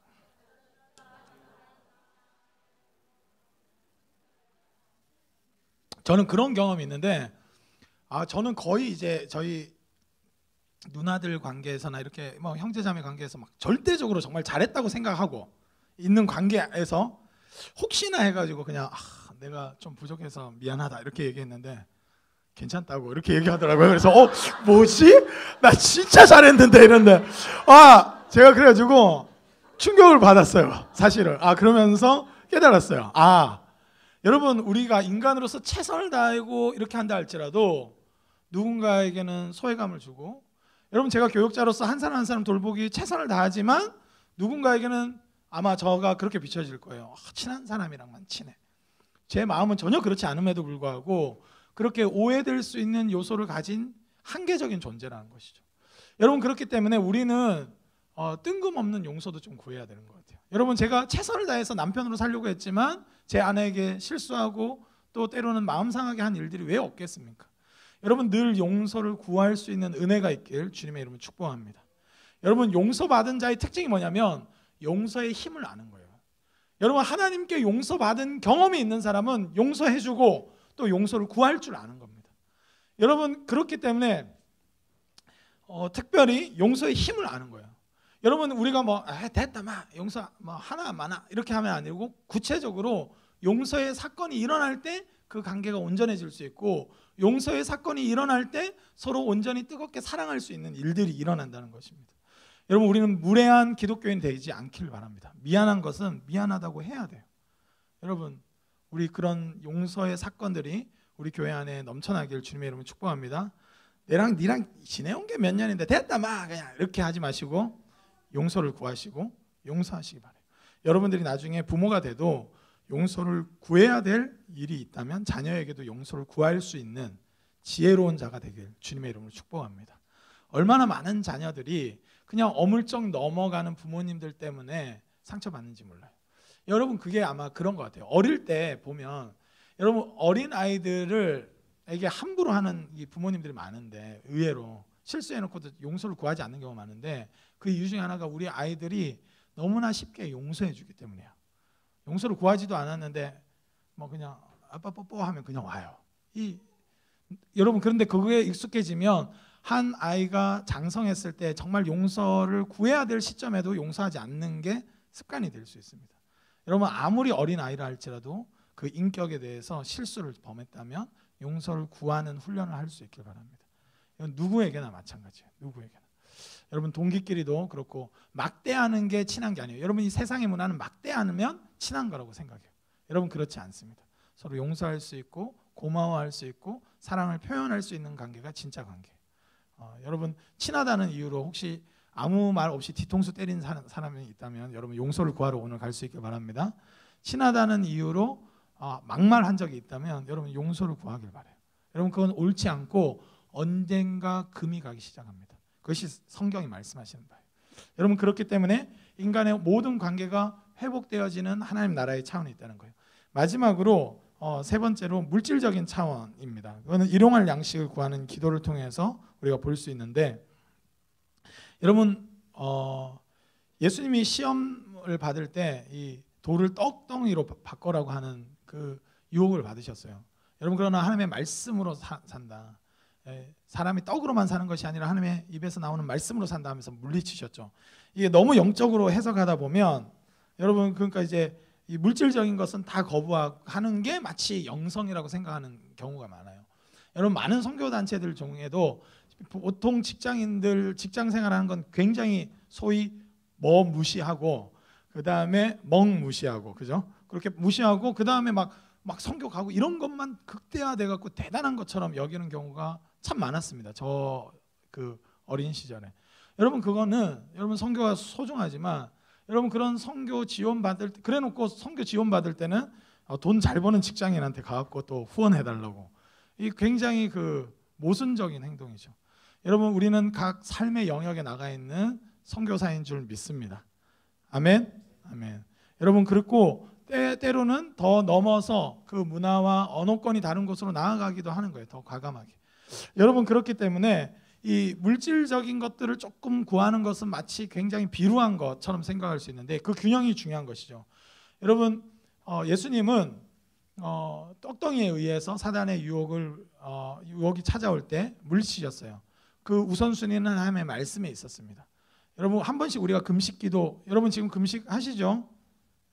저는 그런 경험이 있는데 저는 거의 이제 저희 누나들 관계에서나 이렇게 뭐 형제자매 관계에서 막 절대적으로 정말 잘했다고 생각하고 있는 관계에서 혹시나 해가지고 그냥 내가 좀 부족해서 미안하다 이렇게 얘기했는데 괜찮다고 이렇게 얘기하더라고요. 그래서 뭐지? 나 진짜 잘했는데 이런데 제가 그래가지고 충격을 받았어요. 사실은 그러면서 깨달았어요. 여러분 우리가 인간으로서 최선을 다하고 이렇게 한다 할지라도 누군가에게는 소외감을 주고, 여러분 제가 교육자로서 한 사람 한 사람 돌보기 최선을 다하지만 누군가에게는 아마 저가 그렇게 비춰질 거예요. 친한 사람이랑만 친해. 제 마음은 전혀 그렇지 않음에도 불구하고 그렇게 오해될 수 있는 요소를 가진 한계적인 존재라는 것이죠. 여러분 그렇기 때문에 우리는 뜬금없는 용서도 좀 구해야 되는 것 같아요. 여러분 제가 최선을 다해서 남편으로 살려고 했지만 제 아내에게 실수하고 또 때로는 마음 상하게 한 일들이 왜 없겠습니까? 여러분 늘 용서를 구할 수 있는 은혜가 있길 주님의 이름으로 축복합니다. 여러분 용서받은 자의 특징이 뭐냐면 용서의 힘을 아는 거예요. 여러분 하나님께 용서받은 경험이 있는 사람은 용서해주고 또 용서를 구할 줄 아는 겁니다. 여러분 그렇기 때문에 특별히 용서의 힘을 아는 거예요. 여러분 우리가 됐다 용서 하나 많아 이렇게 하면 아니고 구체적으로 용서의 사건이 일어날 때 그 관계가 온전해질 수 있고 용서의 사건이 일어날 때 서로 온전히 뜨겁게 사랑할 수 있는 일들이 일어난다는 것입니다. 여러분 우리는 무례한 기독교인 되지 않기를 바랍니다. 미안한 것은 미안하다고 해야 돼요. 여러분 우리 그런 용서의 사건들이 우리 교회 안에 넘쳐나길 주님의 이름으로 축복합니다. 니랑 지내온 게 몇 년인데 됐다 그냥 이렇게 하지 마시고 용서를 구하시고 용서하시기 바래요. 여러분들이 나중에 부모가 돼도 용서를 구해야 될 일이 있다면 자녀에게도 용서를 구할 수 있는 지혜로운 자가 되길 주님의 이름으로 축복합니다. 얼마나 많은 자녀들이 그냥 어물쩍 넘어가는 부모님들 때문에 상처받는지 몰라요. 여러분 그게 아마 그런 것 같아요. 어릴 때 보면 여러분 어린 아이들에게 함부로 하는 이 부모님들이 많은데 의외로 실수해놓고도 용서를 구하지 않는 경우가 많은데 그 이유 중에 하나가 우리 아이들이 너무나 쉽게 용서해주기 때문이에요. 용서를 구하지도 않았는데 그냥 아빠 뽀뽀하면 그냥 와요. 여러분 그런데 그거에 익숙해지면 한 아이가 장성했을 때 정말 용서를 구해야 될 시점에도 용서하지 않는 게 습관이 될 수 있습니다. 여러분 아무리 어린 아이라 할지라도 그 인격에 대해서 실수를 범했다면 용서를 구하는 훈련을 할 수 있길 바랍니다. 이건 누구에게나 마찬가지예요. 누구에게나. 여러분 동기끼리도 그렇고 막대하는 게 친한 게 아니에요. 여러분 이 세상의 문화는 막대하면 친한 거라고 생각해요. 여러분 그렇지 않습니다. 서로 용서할 수 있고 고마워할 수 있고 사랑을 표현할 수 있는 관계가 진짜 관계예요. 여러분 친하다는 이유로 혹시 아무 말 없이 뒤통수 때린 사람이 있다면 여러분 용서를 구하러 오늘 갈 수 있길 바랍니다. 친하다는 이유로 막말한 적이 있다면 여러분 용서를 구하길 바라요. 여러분 그건 옳지 않고 언젠가 금이 가기 시작합니다. 그것이 성경이 말씀하시는 바예요. 여러분 그렇기 때문에 인간의 모든 관계가 회복되어지는 하나님 나라의 차원이 있다는 거예요. 마지막으로 세 번째로 물질적인 차원입니다. 그거는 일용할 양식을 구하는 기도를 통해서 우리가 볼 수 있는데 여러분 예수님이 시험을 받을 때 이 돌을 떡덩이로 바꿔라고 하는 그 유혹을 받으셨어요. 여러분 그러나 하나님의 말씀으로 산다. 사람이 떡으로만 사는 것이 아니라 하나님의 입에서 나오는 말씀으로 산다 하면서 물리치셨죠. 이게 너무 영적으로 해석하다 보면 여러분 그러니까 이제 이 물질적인 것은 다 거부하는 게 마치 영성이라고 생각하는 경우가 많아요. 여러분 많은 선교 단체들 중에도 보통 직장인들 직장 생활하는 건 굉장히 소위 뭐 무시하고 그 다음에 멍 무시하고 그죠? 그렇게 무시하고 그 다음에 막 선교 가고 이런 것만 극대화돼 갖고 대단한 것처럼 여기는 경우가 참 많았습니다. 저 그 어린 시절에. 여러분 그거는 여러분 선교가 소중하지만 여러분 그런 선교 지원 받을 때 그래놓고 선교 지원 받을 때는 돈 잘 버는 직장인한테 가갖고 또 후원해달라고 이 굉장히 그 모순적인 행동이죠. 여러분 우리는 각 삶의 영역에 나가 있는 선교사인 줄 믿습니다. 아멘. 아멘. 여러분 그렇고 때로는 더 넘어서 그 문화와 언어권이 다른 곳으로 나아가기도 하는 거예요. 더 과감하게. 여러분 그렇기 때문에 이 물질적인 것들을 조금 구하는 것은 마치 굉장히 비루한 것처럼 생각할 수 있는데 그 균형이 중요한 것이죠. 여러분 예수님은 떡덩이에 의해서 사단의 유혹이 찾아올 때 물리치셨어요. 그 우선순위는 하나님의 말씀에 있었습니다. 여러분 한 번씩 우리가 금식기도 여러분 지금 금식 하시죠?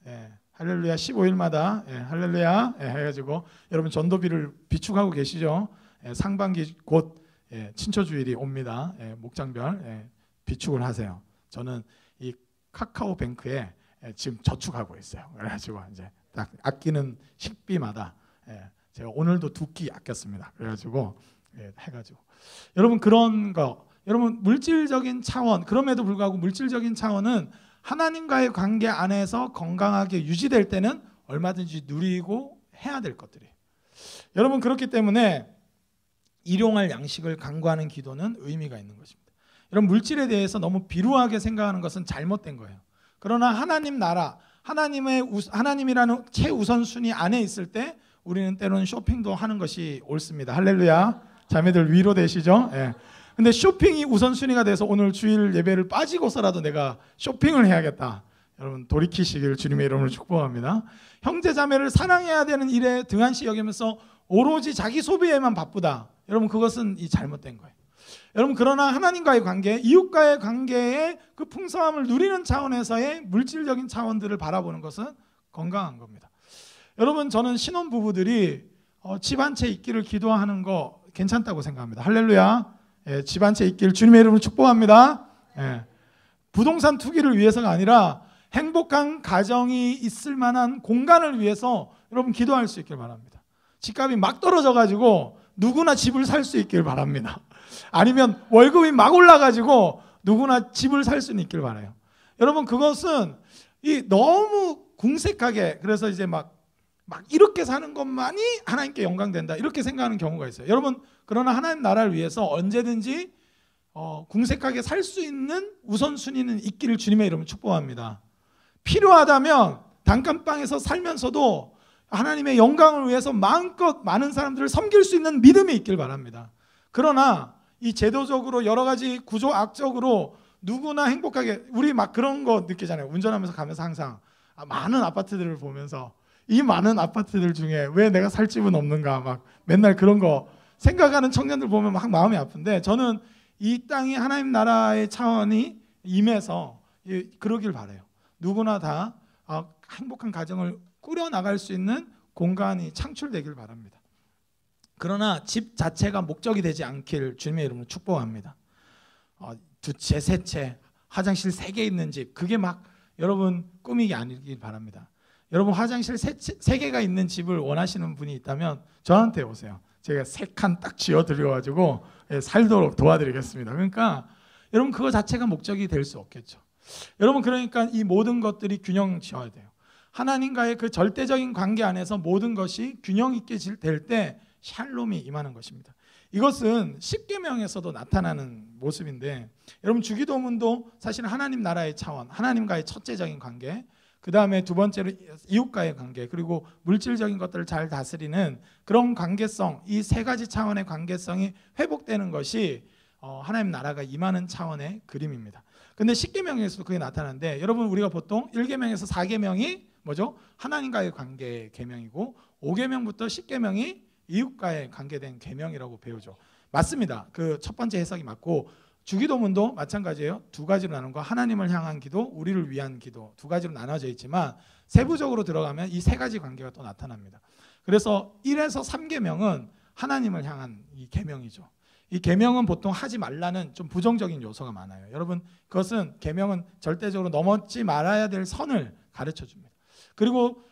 예, 할렐루야 15일마다 예, 할렐루야 예, 해가지고 여러분 전도비를 비축하고 계시죠? 예, 상반기 곧 예, 친초주일이 옵니다. 예, 목장별 예, 비축을 하세요. 저는 이 카카오뱅크에 예, 지금 저축하고 있어요. 그래가지고 이제 딱 아끼는 식비마다 예, 제가 오늘도 2끼 아꼈습니다. 그래가지고 예, 해가지고 여러분 그런 거 여러분 물질적인 차원 그럼에도 불구하고 물질적인 차원은 하나님과의 관계 안에서 건강하게 유지될 때는 얼마든지 누리고 해야 될 것들이에요. 여러분 그렇기 때문에 일용할 양식을 간구하는 기도는 의미가 있는 것입니다. 여러분 물질에 대해서 너무 비루하게 생각하는 것은 잘못된 거예요. 그러나 하나님 나라, 하나님이라는 최우선순위 안에 있을 때 우리는 때로는 쇼핑도 하는 것이 옳습니다. 할렐루야. 자매들 위로되시죠? 예. 근데 쇼핑이 우선순위가 돼서 오늘 주일 예배를 빠지고서라도 내가 쇼핑을 해야겠다. 여러분 돌이키시길 주님의 이름으로 축복합니다. 형제자매를 사랑해야 되는 일에 등한시 여기면서 오로지 자기 소비에만 바쁘다. 여러분 그것은 이 잘못된 거예요. 여러분 그러나 하나님과의 관계, 이웃과의 관계의 그 풍성함을 누리는 차원에서의 물질적인 차원들을 바라보는 것은 건강한 겁니다. 여러분 저는 신혼부부들이 집 한 채 있기를 기도하는 거 괜찮다고 생각합니다. 할렐루야. 예, 집 한 채 있기를 주님의 이름으로 축복합니다. 예, 부동산 투기를 위해서가 아니라 행복한 가정이 있을 만한 공간을 위해서 여러분 기도할 수 있길 바랍니다. 집값이 막 떨어져가지고 누구나 집을 살 수 있길 바랍니다. 아니면 월급이 막 올라가지고 누구나 집을 살 수 있길 바라요. 여러분 그것은 너무 궁색하게 그래서 이제 막 이렇게 사는 것만이 하나님께 영광된다 이렇게 생각하는 경우가 있어요. 여러분 그러나 하나님 나라를 위해서 언제든지 궁색하게 살 수 있는 우선순위는 있기를 주님의 이름으로 축복합니다. 필요하다면 단칸방에서 살면서도 하나님의 영광을 위해서 마음껏 많은 사람들을 섬길 수 있는 믿음이 있길 바랍니다. 그러나 이 제도적으로 여러 가지 구조 악적으로 누구나 행복하게 우리 막 그런 거 느끼잖아요. 운전하면서 가면서 항상 많은 아파트들을 보면서 이 많은 아파트들 중에 왜 내가 살 집은 없는가 막 맨날 그런 거 생각하는 청년들 보면 막 마음이 아픈데 저는 이 땅이 하나님 나라의 차원이 임해서 그러길 바라요. 누구나 다 행복한 가정을 꾸려나갈 수 있는 공간이 창출되길 바랍니다. 그러나 집 자체가 목적이 되지 않길 주님의 이름으로 축복합니다. 2채, 3채, 화장실 3개 있는 집 그게 막 여러분 꿈이 아니길 바랍니다. 여러분 화장실 3개가 있는 집을 원하시는 분이 있다면 저한테 오세요. 제가 3칸 딱 지어드려가지고 살도록 도와드리겠습니다. 그러니까 여러분 그거 자체가 목적이 될 수 없겠죠. 여러분 그러니까 이 모든 것들이 균형 지어야 돼요. 하나님과의 그 절대적인 관계 안에서 모든 것이 균형 있게 될 때 샬롬이 임하는 것입니다. 이것은 십계명에서도 나타나는 모습인데 여러분 주기도문도 사실 하나님 나라의 차원, 하나님과의 첫째적인 관계, 그 다음에 두 번째로 이웃과의 관계, 그리고 물질적인 것들을 잘 다스리는 그런 관계성, 이 3가지 차원의 관계성이 회복되는 것이 하나님 나라가 임하는 차원의 그림입니다. 근데 십계명에서도 그게 나타나는데 여러분 우리가 보통 1계명에서 4계명이 뭐죠? 하나님과의 관계 계명이고 5계명부터 10계명이 이웃과의 관계된 계명이라고 배우죠. 맞습니다. 그 첫 번째 해석이 맞고 주기도문도 마찬가지예요. 두 가지로 나눈 거. 하나님을 향한 기도, 우리를 위한 기도 두 가지로 나눠져 있지만 세부적으로 들어가면 이 세 가지 관계가 또 나타납니다. 그래서 1에서 3계명은 하나님을 향한 이 계명이죠. 이 계명은 보통 하지 말라는 좀 부정적인 요소가 많아요. 여러분, 그것은 계명은 절대적으로 넘지 말아야 될 선을 가르쳐 줍니다. 그리고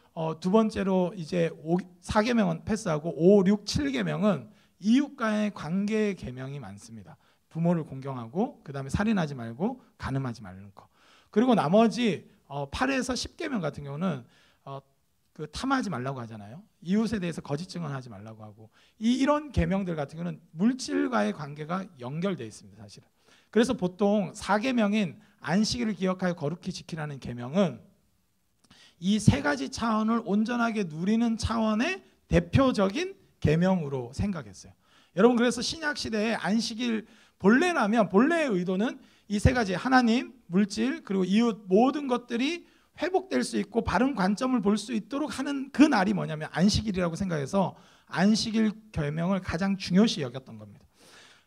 두 번째로 이제 4계명은 패스하고 5, 6, 7계명은 이웃과의 관계의 계명이 많습니다. 부모를 공경하고 그다음에 살인하지 말고 간음하지 말는 거. 그리고 나머지 8에서 10계명 같은 경우는 그 탐하지 말라고 하잖아요. 이웃에 대해서 거짓 증언하지 말라고 하고 이런 계명들 같은 경우는 물질과의 관계가 연결되어 있습니다, 사실은. 그래서 보통 4계명인 안식일을 기억하여 거룩히 지키라는 계명은 이 세 가지 차원을 온전하게 누리는 차원의 대표적인 계명으로 생각했어요. 여러분, 그래서 신약 시대에 안식일 본래라면 본래의 의도는 이 세 가지 하나님, 물질, 그리고 이웃 모든 것들이 회복될 수 있고 바른 관점을 볼 수 있도록 하는 그 날이 뭐냐면 안식일이라고 생각해서 안식일 계명을 가장 중요시 여겼던 겁니다.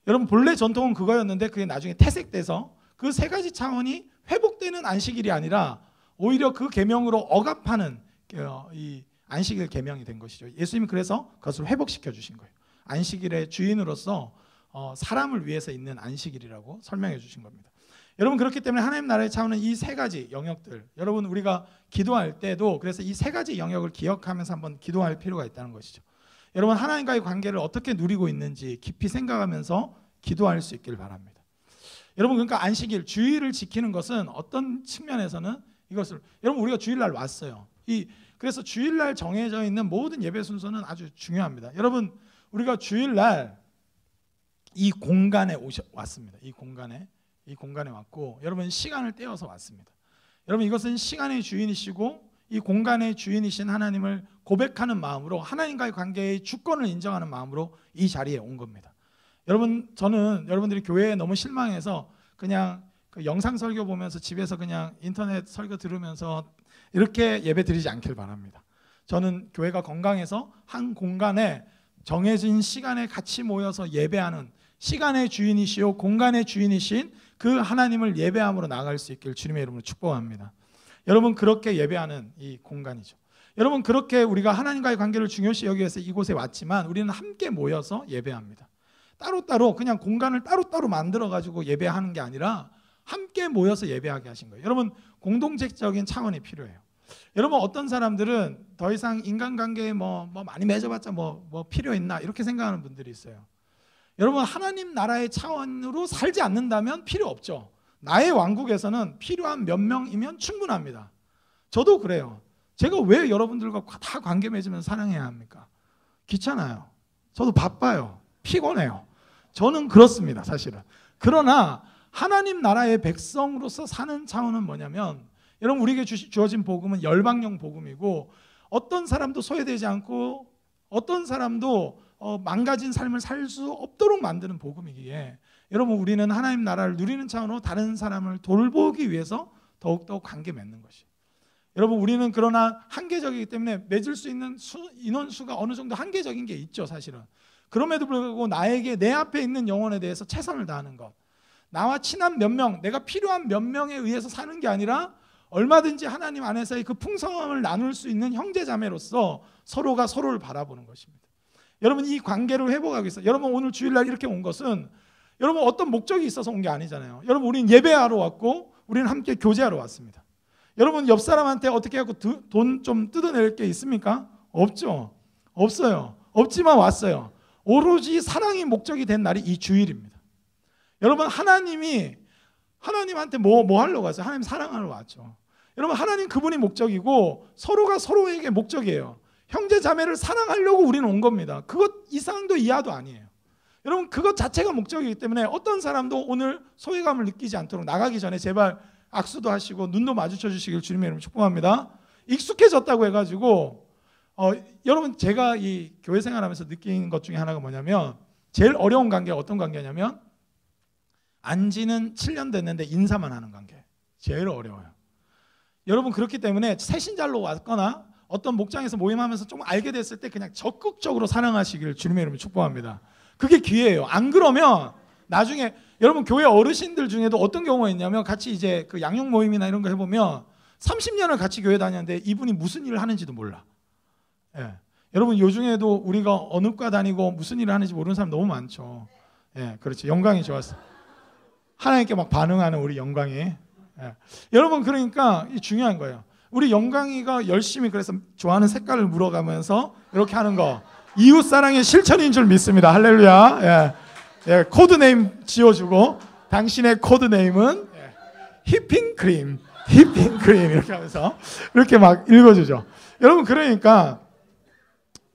여러분, 본래 전통은 그거였는데 그게 나중에 퇴색돼서 그 세 가지 차원이 회복되는 안식일이 아니라 오히려 그 계명으로 억압하는 이 안식일 계명이 된 것이죠. 예수님이 그래서 그것을 회복시켜 주신 거예요. 안식일의 주인으로서 사람을 위해서 있는 안식일이라고 설명해 주신 겁니다. 여러분, 그렇기 때문에 하나님 나라의 차원은 이 세 가지 영역들, 여러분 우리가 기도할 때도 그래서 이 세 가지 영역을 기억하면서 한번 기도할 필요가 있다는 것이죠. 여러분, 하나님과의 관계를 어떻게 누리고 있는지 깊이 생각하면서 기도할 수 있기를 바랍니다. 여러분, 그러니까 안식일, 주일을 지키는 것은 어떤 측면에서는 이것을, 여러분 우리가 주일날 왔어요. 그래서 주일날 정해져 있는 모든 예배 순서는 아주 중요합니다. 여러분, 우리가 주일날 이 공간에 왔습니다. 이 공간에 왔고, 여러분 시간을 떼어서 왔습니다. 여러분, 이것은 시간의 주인이시고 이 공간의 주인이신 하나님을 고백하는 마음으로 하나님과의 관계의 주권을 인정하는 마음으로 이 자리에 온 겁니다. 여러분, 저는 여러분들이 교회에 너무 실망해서 그냥 그 영상 설교 보면서 집에서 그냥 인터넷 설교 들으면서 이렇게 예배 드리지 않길 바랍니다. 저는 교회가 건강해서 한 공간에 정해진 시간에 같이 모여서 예배하는 시간의 주인이시오 공간의 주인이신 그 하나님을 예배함으로 나아갈 수 있길 주님의 이름으로 축복합니다. 여러분, 그렇게 예배하는 이 공간이죠. 여러분, 그렇게 우리가 하나님과의 관계를 중요시 여기기 위해서 이곳에 왔지만 우리는 함께 모여서 예배합니다. 따로따로 그냥 공간을 따로따로 만들어가지고 예배하는 게 아니라 함께 모여서 예배하게 하신 거예요. 여러분, 공동체적인 차원이 필요해요. 여러분, 어떤 사람들은 더 이상 인간관계에 뭐 많이 맺어봤자 뭐 필요 있나 이렇게 생각하는 분들이 있어요. 여러분, 하나님 나라의 차원으로 살지 않는다면 필요 없죠. 나의 왕국에서는 필요한 몇 명이면 충분합니다. 저도 그래요. 제가 왜 여러분들과 다 관계 맺으면서 사랑해야 합니까? 귀찮아요. 저도 바빠요. 피곤해요. 저는 그렇습니다, 사실은. 그러나 하나님 나라의 백성으로서 사는 차원은 뭐냐면, 여러분, 우리에게 주어진 복음은 열방용 복음이고 어떤 사람도 소외되지 않고 어떤 사람도 망가진 삶을 살 수 없도록 만드는 복음이기에 여러분, 우리는 하나님 나라를 누리는 차원으로 다른 사람을 돌보기 위해서 더욱더 관계 맺는 것이에요. 여러분, 우리는 그러나 한계적이기 때문에 맺을 수 있는 인원수가 어느 정도 한계적인 게 있죠, 사실은. 그럼에도 불구하고 나에게 내 앞에 있는 영혼에 대해서 최선을 다하는 것, 나와 친한 몇 명, 내가 필요한 몇 명에 의해서 사는 게 아니라 얼마든지 하나님 안에서의 그 풍성함을 나눌 수 있는 형제자매로서 서로가 서로를 바라보는 것입니다. 여러분, 이 관계를 회복하기 위해서, 여러분 오늘 주일날 이렇게 온 것은 여러분 어떤 목적이 있어서 온 게 아니잖아요. 여러분, 우리는 예배하러 왔고 우리는 함께 교제하러 왔습니다. 여러분, 옆 사람한테 어떻게 하고 돈 좀 뜯어낼 게 있습니까? 없죠. 없어요. 없지만 왔어요. 오로지 사랑이 목적이 된 날이 이 주일입니다. 여러분, 하나님한테 뭐 하려고 왔어요? 하나님 사랑하러 왔죠. 여러분, 하나님 그분이 목적이고 서로가 서로에게 목적이에요. 형제 자매를 사랑하려고 우리는 온 겁니다. 그것 이상도 이하도 아니에요. 여러분, 그것 자체가 목적이기 때문에 어떤 사람도 오늘 소외감을 느끼지 않도록 나가기 전에 제발 악수도 하시고 눈도 마주쳐 주시길 주님의 이름으로 축복합니다. 익숙해졌다고 해가지고 여러분, 제가 이 교회 생활하면서 느낀 것 중에 하나가 뭐냐면, 제일 어려운 관계가 어떤 관계냐면 안지는 7년 됐는데 인사만 하는 관계. 제일 어려워요. 여러분, 그렇기 때문에 새신자로 왔거나 어떤 목장에서 모임하면서 좀 알게 됐을 때 그냥 적극적으로 사랑하시길 주님의 이름으로 축복합니다. 그게 기회예요. 안 그러면 나중에 여러분 교회 어르신들 중에도 어떤 경우가 있냐면 같이 이제 그 양육 모임이나 이런 거 해보면 30년을 같이 교회 다녔는데 이분이 무슨 일을 하는지도 몰라. 예. 여러분 요중에도 우리가 어느 과 다니고 무슨 일을 하는지 모르는 사람 너무 많죠. 예, 그렇지. 영광이 좋았어. 하나님께 막 반응하는 우리 영광이. 예. 여러분 그러니까 이 중요한 거예요. 우리 영광이가 열심히 그래서 좋아하는 색깔을 물어가면서 이렇게 하는 거 이웃 사랑의 실천인 줄 믿습니다. 할렐루야. 예. 예, 코드네임 지어주고 당신의 코드네임은 휘핑크림 이렇게 하면서 이렇게 막 읽어주죠. 여러분 그러니까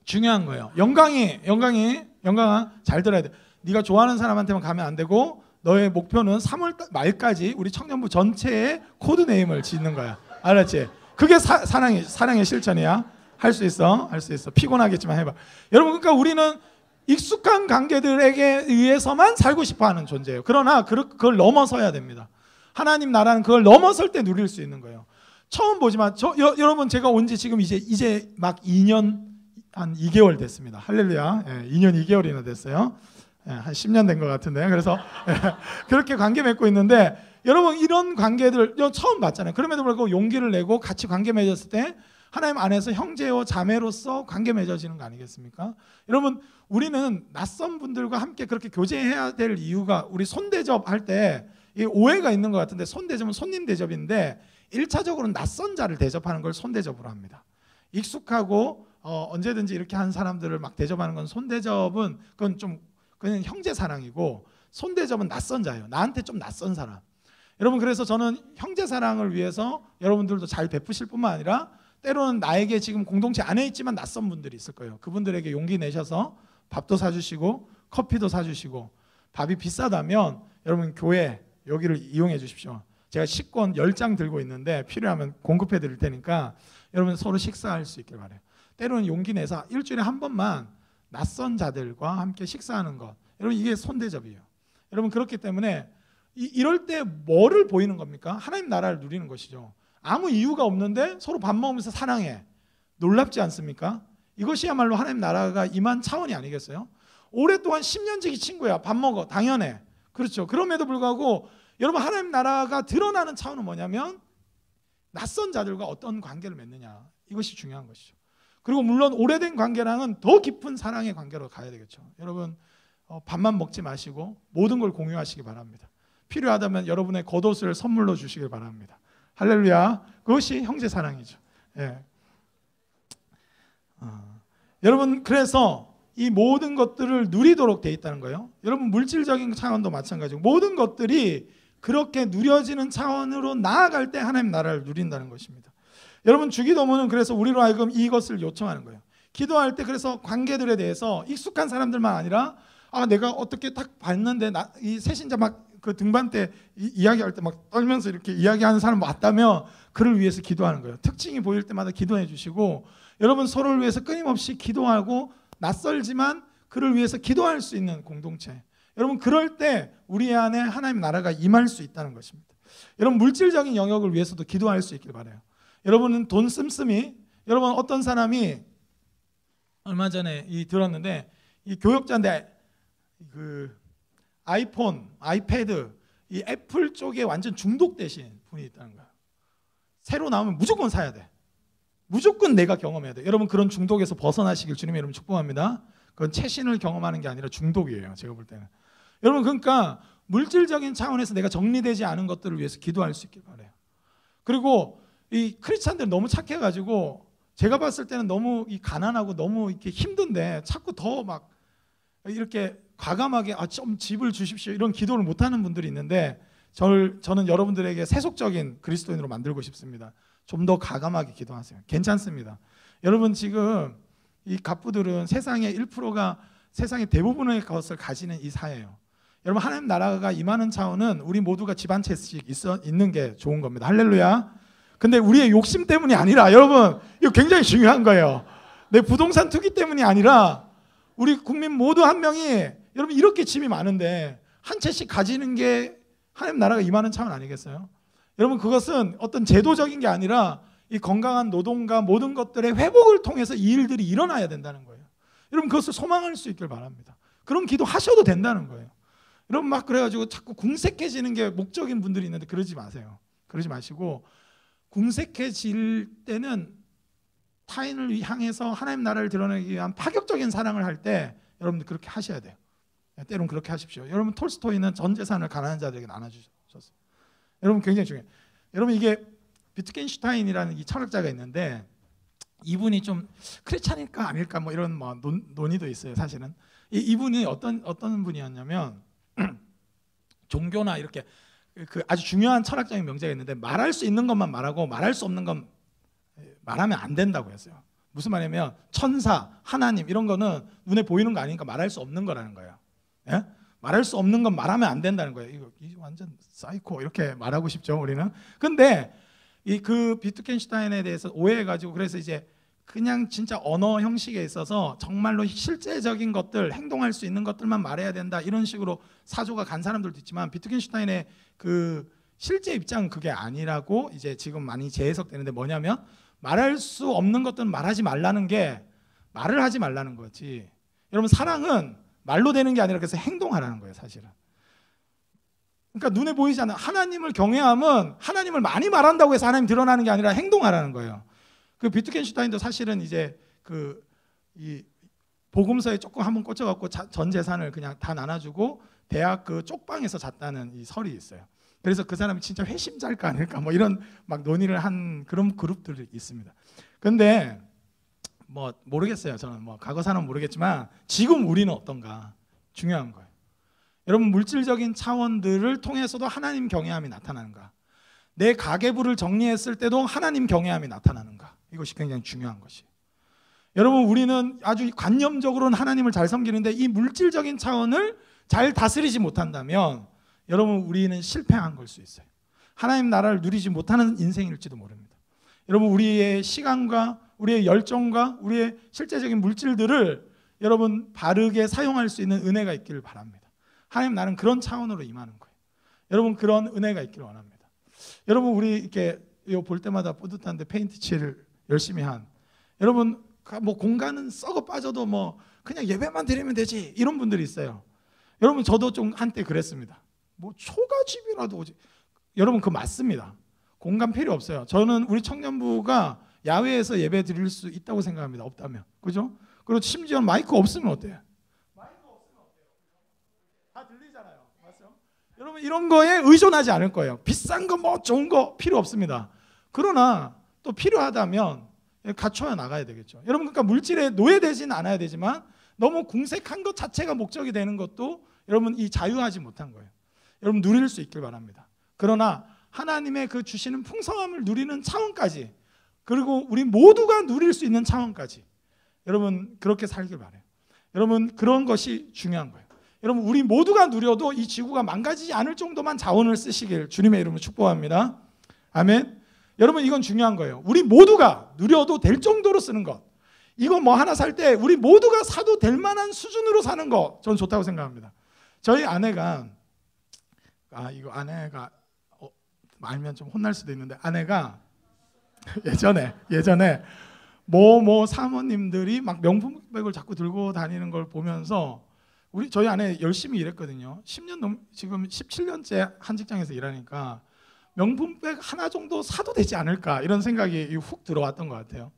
중요한 거예요. 영광아 잘 들어야 돼. 네가 좋아하는 사람한테만 가면 안 되고 너의 목표는 3월 말까지 우리 청년부 전체의 코드네임을 짓는 거야. 알았지? 그게 사랑의 실천이야. 할 수 있어. 피곤하겠지만 해봐. 여러분 그러니까 우리는 익숙한 관계들에게 의해서만 살고 싶어하는 존재예요. 그러나 그걸 넘어서야 됩니다. 하나님 나라는 그걸 넘어설 때 누릴 수 있는 거예요. 처음 보지만 여러분 제가 온 지 지금 이제 막 2년 한 2개월 됐습니다. 할렐루야. 예, 2년 2개월이나 됐어요. 예, 한 10년 된 것 같은데 그래서 그렇게 관계 맺고 있는데 여러분 이런 관계들 처음 봤잖아요. 그럼에도 불구하고 용기를 내고 같이 관계 맺었을 때 하나님 안에서 형제요 자매로서 관계 맺어지는 거 아니겠습니까? 여러분 우리는 낯선 분들과 함께 그렇게 교제해야 될 이유가 우리 손대접 할 때 오해가 있는 것 같은데 손대접은 손님 대접인데 1차적으로는 낯선 자를 대접하는 걸 손대접으로 합니다. 익숙하고 언제든지 이렇게 한 사람들을 막 대접하는 건 손대접은 그건 좀 그냥 형제 사랑이고 손대접은 낯선 자예요. 나한테 좀 낯선 사람. 여러분 그래서 저는 형제 사랑을 위해서 여러분들도 잘 베푸실 뿐만 아니라 때로는 나에게 지금 공동체 안에 있지만 낯선 분들이 있을 거예요. 그분들에게 용기 내셔서 밥도 사주시고 커피도 사주시고 밥이 비싸다면 여러분 교회 여기를 이용해 주십시오. 제가 식권 10장 들고 있는데 필요하면 공급해 드릴 테니까 여러분 서로 식사할 수 있길 바라요. 때로는 용기 내서 일주일에 한 번만 낯선 자들과 함께 식사하는 것. 여러분 이게 손대접이에요. 여러분 그렇기 때문에 이럴 때 뭐를 보이는 겁니까? 하나님 나라를 누리는 것이죠. 아무 이유가 없는데 서로 밥 먹으면서 사랑해. 놀랍지 않습니까? 이것이야말로 하나님 나라가 임한 차원이 아니겠어요? 오랫동안 10년지기 친구야. 밥 먹어. 당연해. 그렇죠. 그럼에도 불구하고 여러분 하나님 나라가 드러나는 차원은 뭐냐면 낯선 자들과 어떤 관계를 맺느냐. 이것이 중요한 것이죠. 그리고 물론 오래된 관계랑은 더 깊은 사랑의 관계로 가야 되겠죠. 여러분 밥만 먹지 마시고 모든 걸 공유하시기 바랍니다. 필요하다면 여러분의 겉옷을 선물로 주시길 바랍니다. 할렐루야. 그것이 형제 사랑이죠. 예. 여러분 그래서 이 모든 것들을 누리도록 돼 있다는 거예요. 여러분 물질적인 차원도 마찬가지고 모든 것들이 그렇게 누려지는 차원으로 나아갈 때 하나님 나라를 누린다는 것입니다. 여러분 주기도문은 그래서 우리로 하여금 이것을 요청하는 거예요. 기도할 때 그래서 관계들에 대해서 익숙한 사람들만 아니라 내가 어떻게 딱 봤는데 이 새신자 막 그 등반 때 이야기할 때 막 떨면서 이렇게 이야기하는 사람 맞다면 그를 위해서 기도하는 거예요. 특징이 보일 때마다 기도해 주시고 여러분 서로를 위해서 끊임없이 기도하고 낯설지만 그를 위해서 기도할 수 있는 공동체. 여러분 그럴 때 우리 안에 하나님 나라가 임할 수 있다는 것입니다. 여러분 물질적인 영역을 위해서도 기도할 수 있길 바라요. 여러분은 돈 씀씀이 여러분 어떤 사람이 얼마 전에 들었는데 이 교역자인데 그 아이폰, 아이패드 이 애플 쪽에 완전 중독되신 분이 있다는 거예요. 새로 나오면 무조건 사야 돼. 무조건 내가 경험해야 돼. 여러분 그런 중독에서 벗어나시길 주님 여러분 축복합니다. 그건 최신을 경험하는 게 아니라 중독이에요. 제가 볼 때는. 여러분 그러니까 물질적인 차원에서 내가 정리되지 않은 것들을 위해서 기도할 수 있길 바라요. 그리고 이 크리스찬들 너무 착해가지고 제가 봤을 때는 너무 가난하고 너무 이렇게 힘든데 자꾸 더 막 이렇게 과감하게 좀 집을 주십시오 이런 기도를 못하는 분들이 있는데 저는 여러분들에게 세속적인 그리스도인으로 만들고 싶습니다. 좀 더 과감하게 기도하세요. 괜찮습니다. 여러분 지금 이 갑부들은 세상의 1%가 세상의 대부분의 것을 가지는 이 사회예요. 여러분 하나님 나라가 임하는 차원은 우리 모두가 집 한 채씩 있는 게 좋은 겁니다. 할렐루야. 근데 우리의 욕심 때문이 아니라 여러분 이거 굉장히 중요한 거예요. 내 부동산 투기 때문이 아니라 우리 국민 모두 한 명이 여러분 이렇게 집이 많은데 한 채씩 가지는 게 하나님 나라가 임하는 차원 아니겠어요? 여러분 그것은 어떤 제도적인 게 아니라 이 건강한 노동과 모든 것들의 회복을 통해서 이 일들이 일어나야 된다는 거예요. 여러분 그것을 소망할 수 있길 바랍니다. 그런 기도 하셔도 된다는 거예요. 여러분 막 그래가지고 자꾸 궁색해지는 게 목적인 분들이 있는데 그러지 마세요. 그러지 마시고 궁색해질 때는 타인을 향해서 하나님 나라를 드러내기 위한 파격적인 사랑을 할 때 여러분들 그렇게 하셔야 돼요. 때론 그렇게 하십시오. 여러분 톨스토이는 전 재산을 가난한 자들에게 나눠주셨어요. 여러분 굉장히 중요해요. 여러분 이게 비트겐슈타인이라는 이 철학자가 있는데 이분이 좀 크리스찬일까 아닐까 뭐 이런 뭐 논의도 있어요. 사실은 이분이 어떤 분이었냐면 종교나 이렇게 그 아주 중요한 철학적인 명제가 있는데 말할 수 있는 것만 말하고 말할 수 없는 건 말하면 안 된다고 했어요. 무슨 말이냐면 천사, 하나님 이런 거는 눈에 보이는 거 아니니까 말할 수 없는 거라는 거예요. 예? 말할 수 없는 건 말하면 안 된다는 거예요. 이거 완전 사이코 이렇게 말하고 싶죠 우리는. 근데 그 비트겐슈타인에 대해서 오해해가지고 그래서 이제 그냥 진짜 언어 형식에 있어서 정말로 실제적인 것들, 행동할 수 있는 것들만 말해야 된다 이런 식으로 사조가 간 사람들도 있지만 비트겐슈타인의 그 실제 입장은 그게 아니라고 이제 지금 많이 재해석되는데 뭐냐면 말할 수 없는 것들은 말하지 말라는 게 말을 하지 말라는 거지. 여러분 사랑은 말로 되는 게 아니라 그래서 행동하라는 거예요 사실은. 그러니까 눈에 보이지 않는 하나님을 경외함은 하나님을 많이 말한다고 해서 하나님 드러나는 게 아니라 행동하라는 거예요. 그 비트겐슈타인도 사실은 이제 이 복음서에 조금 한번 꽂혀갖고 전 재산을 그냥 다 나눠주고 대학 그 쪽방에서 잤다는 이 설이 있어요. 그래서 그 사람이 진짜 회심자일까 아닐까 뭐 이런 막 논의를 한 그런 그룹들이 있습니다. 근데 뭐 모르겠어요. 저는 뭐 과거 사는 모르겠지만 지금 우리는 어떤가 중요한 거예요. 여러분 물질적인 차원들을 통해서도 하나님 경외함이 나타나는가? 내 가계부를 정리했을 때도 하나님 경외함이 나타나는가? 이것이 굉장히 중요한 것이에요. 여러분 우리는 아주 관념적으로는 하나님을 잘 섬기는데 이 물질적인 차원을 잘 다스리지 못한다면 여러분 우리는 실패한 걸 수 있어요. 하나님 나라를 누리지 못하는 인생일지도 모릅니다. 여러분 우리의 시간과 우리의 열정과 우리의 실제적인 물질들을 여러분 바르게 사용할 수 있는 은혜가 있기를 바랍니다. 하나님 나는 그런 차원으로 임하는 거예요. 여러분 그런 은혜가 있기를 원합니다. 여러분 우리 이렇게 볼 때마다 뿌듯한데 페인트 칠을 열심히 한 여러분 뭐 공간은 썩어 빠져도 뭐 그냥 예배만 드리면 되지 이런 분들이 있어요. 여러분 저도 좀 한때 그랬습니다. 뭐 초가집이라도 오지. 여러분 그거 맞습니다. 공간 필요 없어요. 저는 우리 청년부가 야외에서 예배 드릴 수 있다고 생각합니다. 없다면 그죠? 그리고 심지어 마이크 없으면 어때요? 마이크 없으면 어때요? 다 들리잖아요. 맞죠? 여러분 이런 거에 의존하지 않을 거예요. 비싼 거 뭐 좋은 거 필요 없습니다. 그러나 또 필요하다면 갖춰야 나가야 되겠죠. 여러분 그러니까 물질에 노예되지는 않아야 되지만 너무 궁색한 것 자체가 목적이 되는 것도 여러분 이 자유하지 못한 거예요. 여러분 누릴 수 있길 바랍니다. 그러나 하나님의 그 주시는 풍성함을 누리는 차원까지 그리고 우리 모두가 누릴 수 있는 차원까지 여러분 그렇게 살길 바라요. 여러분 그런 것이 중요한 거예요. 여러분 우리 모두가 누려도 이 지구가 망가지지 않을 정도만 자원을 쓰시길 주님의 이름으로 축복합니다. 아멘. 여러분 이건 중요한 거예요. 우리 모두가 누려도 될 정도로 쓰는 것. 이거 뭐 하나 살 때 우리 모두가 사도 될 만한 수준으로 사는 거 저는 좋다고 생각합니다. 저희 아내가 이거 아내가 알면 좀 혼날 수도 있는데 아내가 예전에 뭐 사모님들이 막 명품백을 자꾸 들고 다니는 걸 보면서 저희 아내 열심히 일했거든요. 10년 지금 17년째 한 직장에서 일하니까 명품백 하나 정도 사도 되지 않을까 이런 생각이 훅 들어왔던 것 같아요.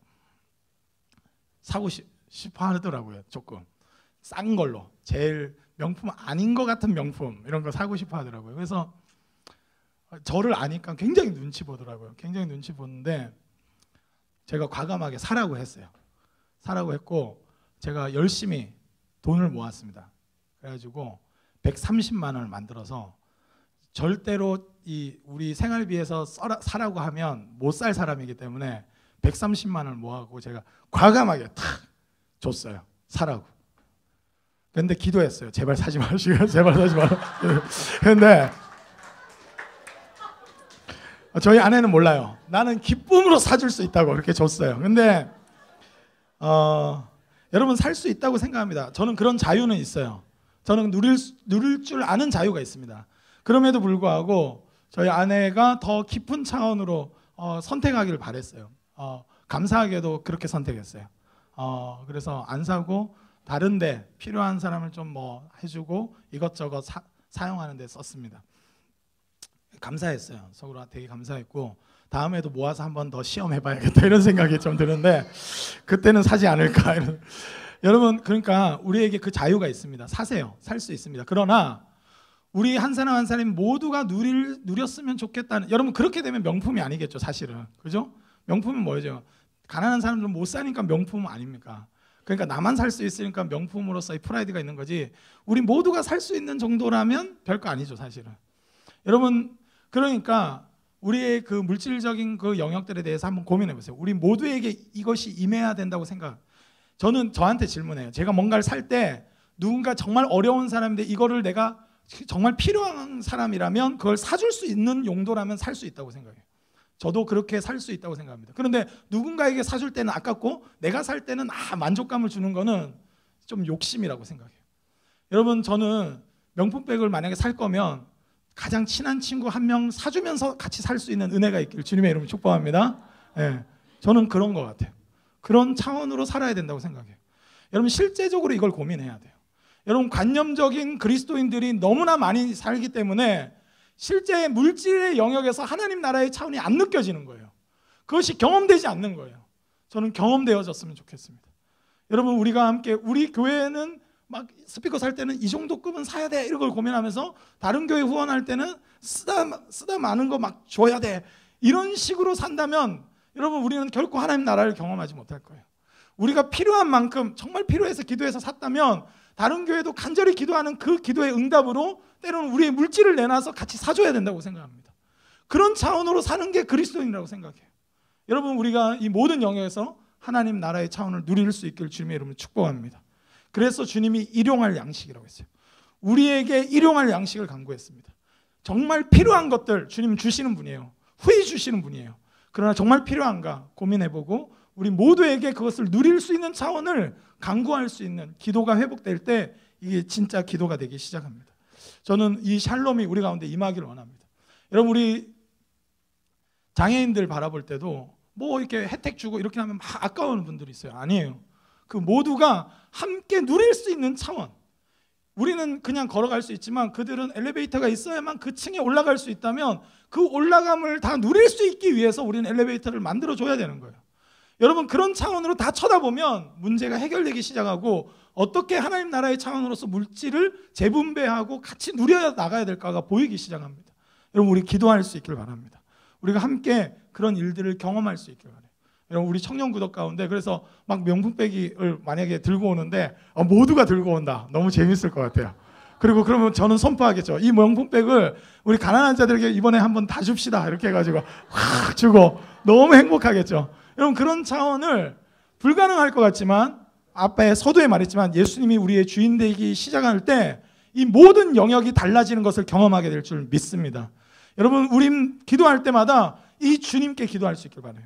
사고 싶어 하더라고요. 조금 싼 걸로 제일 명품 아닌 것 같은 명품 이런 거 사고 싶어 하더라고요. 그래서 저를 아니까 굉장히 눈치 보더라고요. 굉장히 눈치 보는데 제가 과감하게 사라고 했어요. 사라고 했고 제가 열심히 돈을 모았습니다. 그래가지고 130만 원을 만들어서 절대로 우리 생활비에서 사라고 하면 못 살 사람이기 때문에 130만 원을 모아고 제가 과감하게 탁 줬어요. 사라고. 근데 기도했어요. 제발 사지 마시고 제발 사지 마라. 근데 저희 아내는 몰라요. 나는 기쁨으로 사줄 수 있다고 그렇게 줬어요. 근데 여러분 살 수 있다고 생각합니다. 저는 그런 자유는 있어요. 저는 누릴 줄 아는 자유가 있습니다. 그럼에도 불구하고 저희 아내가 더 깊은 차원으로 선택하기를 바랬어요. 감사하게도 그렇게 선택했어요. 그래서 안 사고 다른데 필요한 사람을 좀 뭐 해주고 이것저것 사용하는 데 썼습니다. 감사했어요. 속으로 되게 감사했고 다음에도 모아서 한 번 더 시험해봐야겠다 이런 생각이 좀 드는데 그때는 사지 않을까 이런. 여러분 그러니까 우리에게 그 자유가 있습니다. 사세요. 살 수 있습니다. 그러나 우리 한 사람 한 사람이 모두가 누렸으면 좋겠다는, 여러분 그렇게 되면 명품이 아니겠죠 사실은. 그죠? 명품은 뭐죠? 가난한 사람들은 못 사니까 명품은 아닙니까? 그러니까 나만 살 수 있으니까 명품으로서의 프라이드가 있는 거지, 우리 모두가 살 수 있는 정도라면 별거 아니죠 사실은. 여러분 그러니까 우리의 그 물질적인 그 영역들에 대해서 한번 고민해 보세요. 우리 모두에게 이것이 임해야 된다고 생각. 저는 저한테 질문해요. 제가 뭔가를 살 때 누군가 정말 어려운 사람인데 이거를 내가 정말 필요한 사람이라면 그걸 사줄 수 있는 용도라면 살 수 있다고 생각해요. 저도 그렇게 살 수 있다고 생각합니다. 그런데 누군가에게 사줄 때는 아깝고 내가 살 때는 만족감을 주는 거는 좀 욕심이라고 생각해요. 여러분 저는 명품백을 만약에 살 거면 가장 친한 친구 한 명 사주면서 같이 살 수 있는 은혜가 있기를 주님의 이름으로 축복합니다. 네, 저는 그런 것 같아요. 그런 차원으로 살아야 된다고 생각해요. 여러분 실제적으로 이걸 고민해야 돼요. 여러분 관념적인 그리스도인들이 너무나 많이 살기 때문에 실제 물질의 영역에서 하나님 나라의 차원이 안 느껴지는 거예요. 그것이 경험되지 않는 거예요. 저는 경험되어졌으면 좋겠습니다. 여러분 우리가 함께, 우리 교회는 막 스피커 살 때는 이 정도 급은 사야 돼 이런 걸 고민하면서 다른 교회 후원할 때는 쓰다 많은 거 막 줘야 돼 이런 식으로 산다면 여러분 우리는 결코 하나님 나라를 경험하지 못할 거예요. 우리가 필요한 만큼 정말 필요해서 기도해서 샀다면 다른 교회도 간절히 기도하는 그 기도의 응답으로 때로는 우리의 물질을 내놔서 같이 사줘야 된다고 생각합니다. 그런 차원으로 사는 게 그리스도인이라고 생각해요. 여러분 우리가 이 모든 영역에서 하나님 나라의 차원을 누릴 수 있기를 주님의 이름으로 축복합니다. 그래서 주님이 일용할 양식이라고 했어요. 우리에게 일용할 양식을 강구했습니다. 정말 필요한 것들 주님 주시는 분이에요. 후히 주시는 분이에요. 그러나 정말 필요한가 고민해보고 우리 모두에게 그것을 누릴 수 있는 차원을 강구할 수 있는 기도가 회복될 때 이게 진짜 기도가 되기 시작합니다. 저는 이 샬롬이 우리 가운데 임하기를 원합니다. 여러분 우리 장애인들 바라볼 때도 뭐 이렇게 혜택 주고 이렇게 하면 막 아까워하는 분들이 있어요. 아니에요. 그 모두가 함께 누릴 수 있는 차원. 우리는 그냥 걸어갈 수 있지만 그들은 엘리베이터가 있어야만 그 층에 올라갈 수 있다면 그 올라감을 다 누릴 수 있기 위해서 우리는 엘리베이터를 만들어줘야 되는 거예요. 여러분 그런 차원으로 다 쳐다보면 문제가 해결되기 시작하고 어떻게 하나님 나라의 차원으로서 물질을 재분배하고 같이 누려 나가야 될까가 보이기 시작합니다. 여러분 우리 기도할 수 있기를 바랍니다. 우리가 함께 그런 일들을 경험할 수 있기를 바랍니다. 여러분 우리 청년 구독 가운데 그래서 막 명품백을 만약에 들고 오는데 모두가 들고 온다. 너무 재밌을 것 같아요. 그리고 그러면 저는 선포하겠죠. 이 명품백을 우리 가난한 자들에게 이번에 한번 다 줍시다. 이렇게 해가지고 확 주고 너무 행복하겠죠. 여러분 그런 차원을 불가능할 것 같지만 아빠의 서두에 말했지만 예수님이 우리의 주인 되기 시작할 때 이 모든 영역이 달라지는 것을 경험하게 될 줄 믿습니다. 여러분 우린 기도할 때마다 이 주님께 기도할 수 있길 바라요.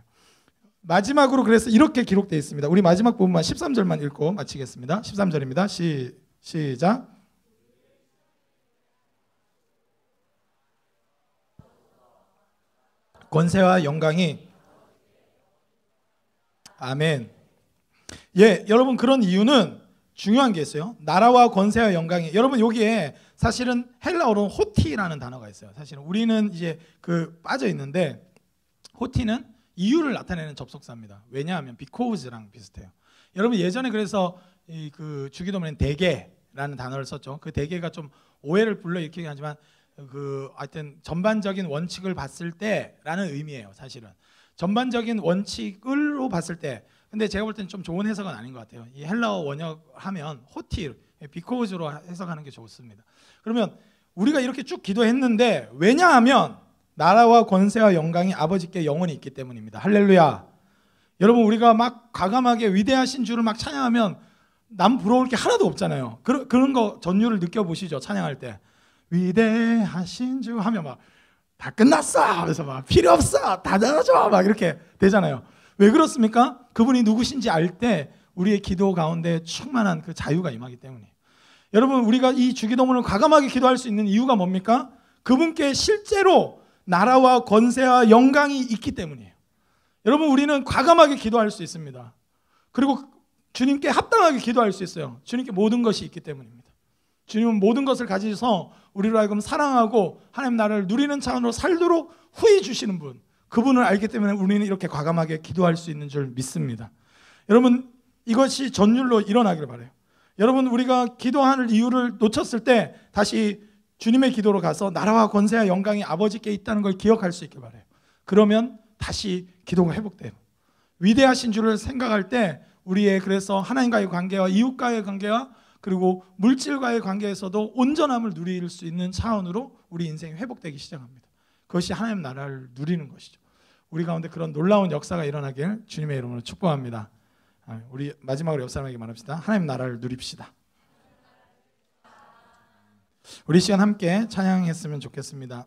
마지막으로 그래서 이렇게 기록되어 있습니다. 우리 마지막 부분만 13절만 읽고 마치겠습니다. 13절입니다. 시작. 권세와 영광이 아멘. 예, 여러분 그런 이유는 중요한 게 있어요. 나라와 권세와 영광이, 여러분 여기에 사실은 헬라어로는 호티라는 단어가 있어요. 사실은 우리는 이제 그 빠져 있는데 호티는 이유를 나타내는 접속사입니다. 왜냐하면 because랑 비슷해요. 여러분 예전에 그래서 이 그 주기도문에 대개라는 단어를 썼죠. 그 대개가 좀 오해를 불러일으키긴 하지만 그 하여튼 전반적인 원칙을 봤을 때라는 의미예요. 사실은 전반적인 원칙으로 봤을 때. 근데 제가 볼 때는 좀 좋은 해석은 아닌 것 같아요. 이 헬라어 원역하면 호티, because로 해석하는 게 좋습니다. 그러면 우리가 이렇게 쭉 기도했는데 왜냐하면 나라와 권세와 영광이 아버지께 영원히 있기 때문입니다. 할렐루야. 여러분 우리가 막 과감하게 위대하신 주를 막 찬양하면 남 부러울 게 하나도 없잖아요. 그런 거 전율을 느껴보시죠. 찬양할 때 위대하신 주 하면 막 다 끝났어. 그래서 막 필요 없어. 다 나눠줘. 막 이렇게 되잖아요. 왜 그렇습니까? 그분이 누구신지 알 때 우리의 기도 가운데 충만한 그 자유가 임하기 때문이에요. 여러분 우리가 이 주기도문을 과감하게 기도할 수 있는 이유가 뭡니까? 그분께 실제로 나라와 권세와 영광이 있기 때문이에요. 여러분 우리는 과감하게 기도할 수 있습니다. 그리고 주님께 합당하게 기도할 수 있어요. 주님께 모든 것이 있기 때문입니다. 주님은 모든 것을 가지셔서 우리로 하여금 사랑하고 하나님 나라를 누리는 차원으로 살도록 후히 주시는 분, 그분을 알기 때문에 우리는 이렇게 과감하게 기도할 수 있는 줄 믿습니다. 여러분, 이것이 전율로 일어나기를 바라요. 여러분, 우리가 기도하는 이유를 놓쳤을 때 다시 주님의 기도로 가서 나라와 권세와 영광이 아버지께 있다는 걸 기억할 수 있길 바라요. 그러면 다시 기도가 회복돼요. 위대하신 줄을 생각할 때 우리의 그래서 하나님과의 관계와 이웃과의 관계와 그리고 물질과의 관계에서도 온전함을 누릴 수 있는 차원으로 우리 인생이 회복되기 시작합니다. 그것이 하나님 나라를 누리는 것이죠. 우리 가운데 그런 놀라운 역사가 일어나길 주님의 이름으로 축복합니다. 우리 마지막으로 옆 사람에게 말합시다. 하나님 나라를 누립시다. 우리 시간 함께 찬양했으면 좋겠습니다.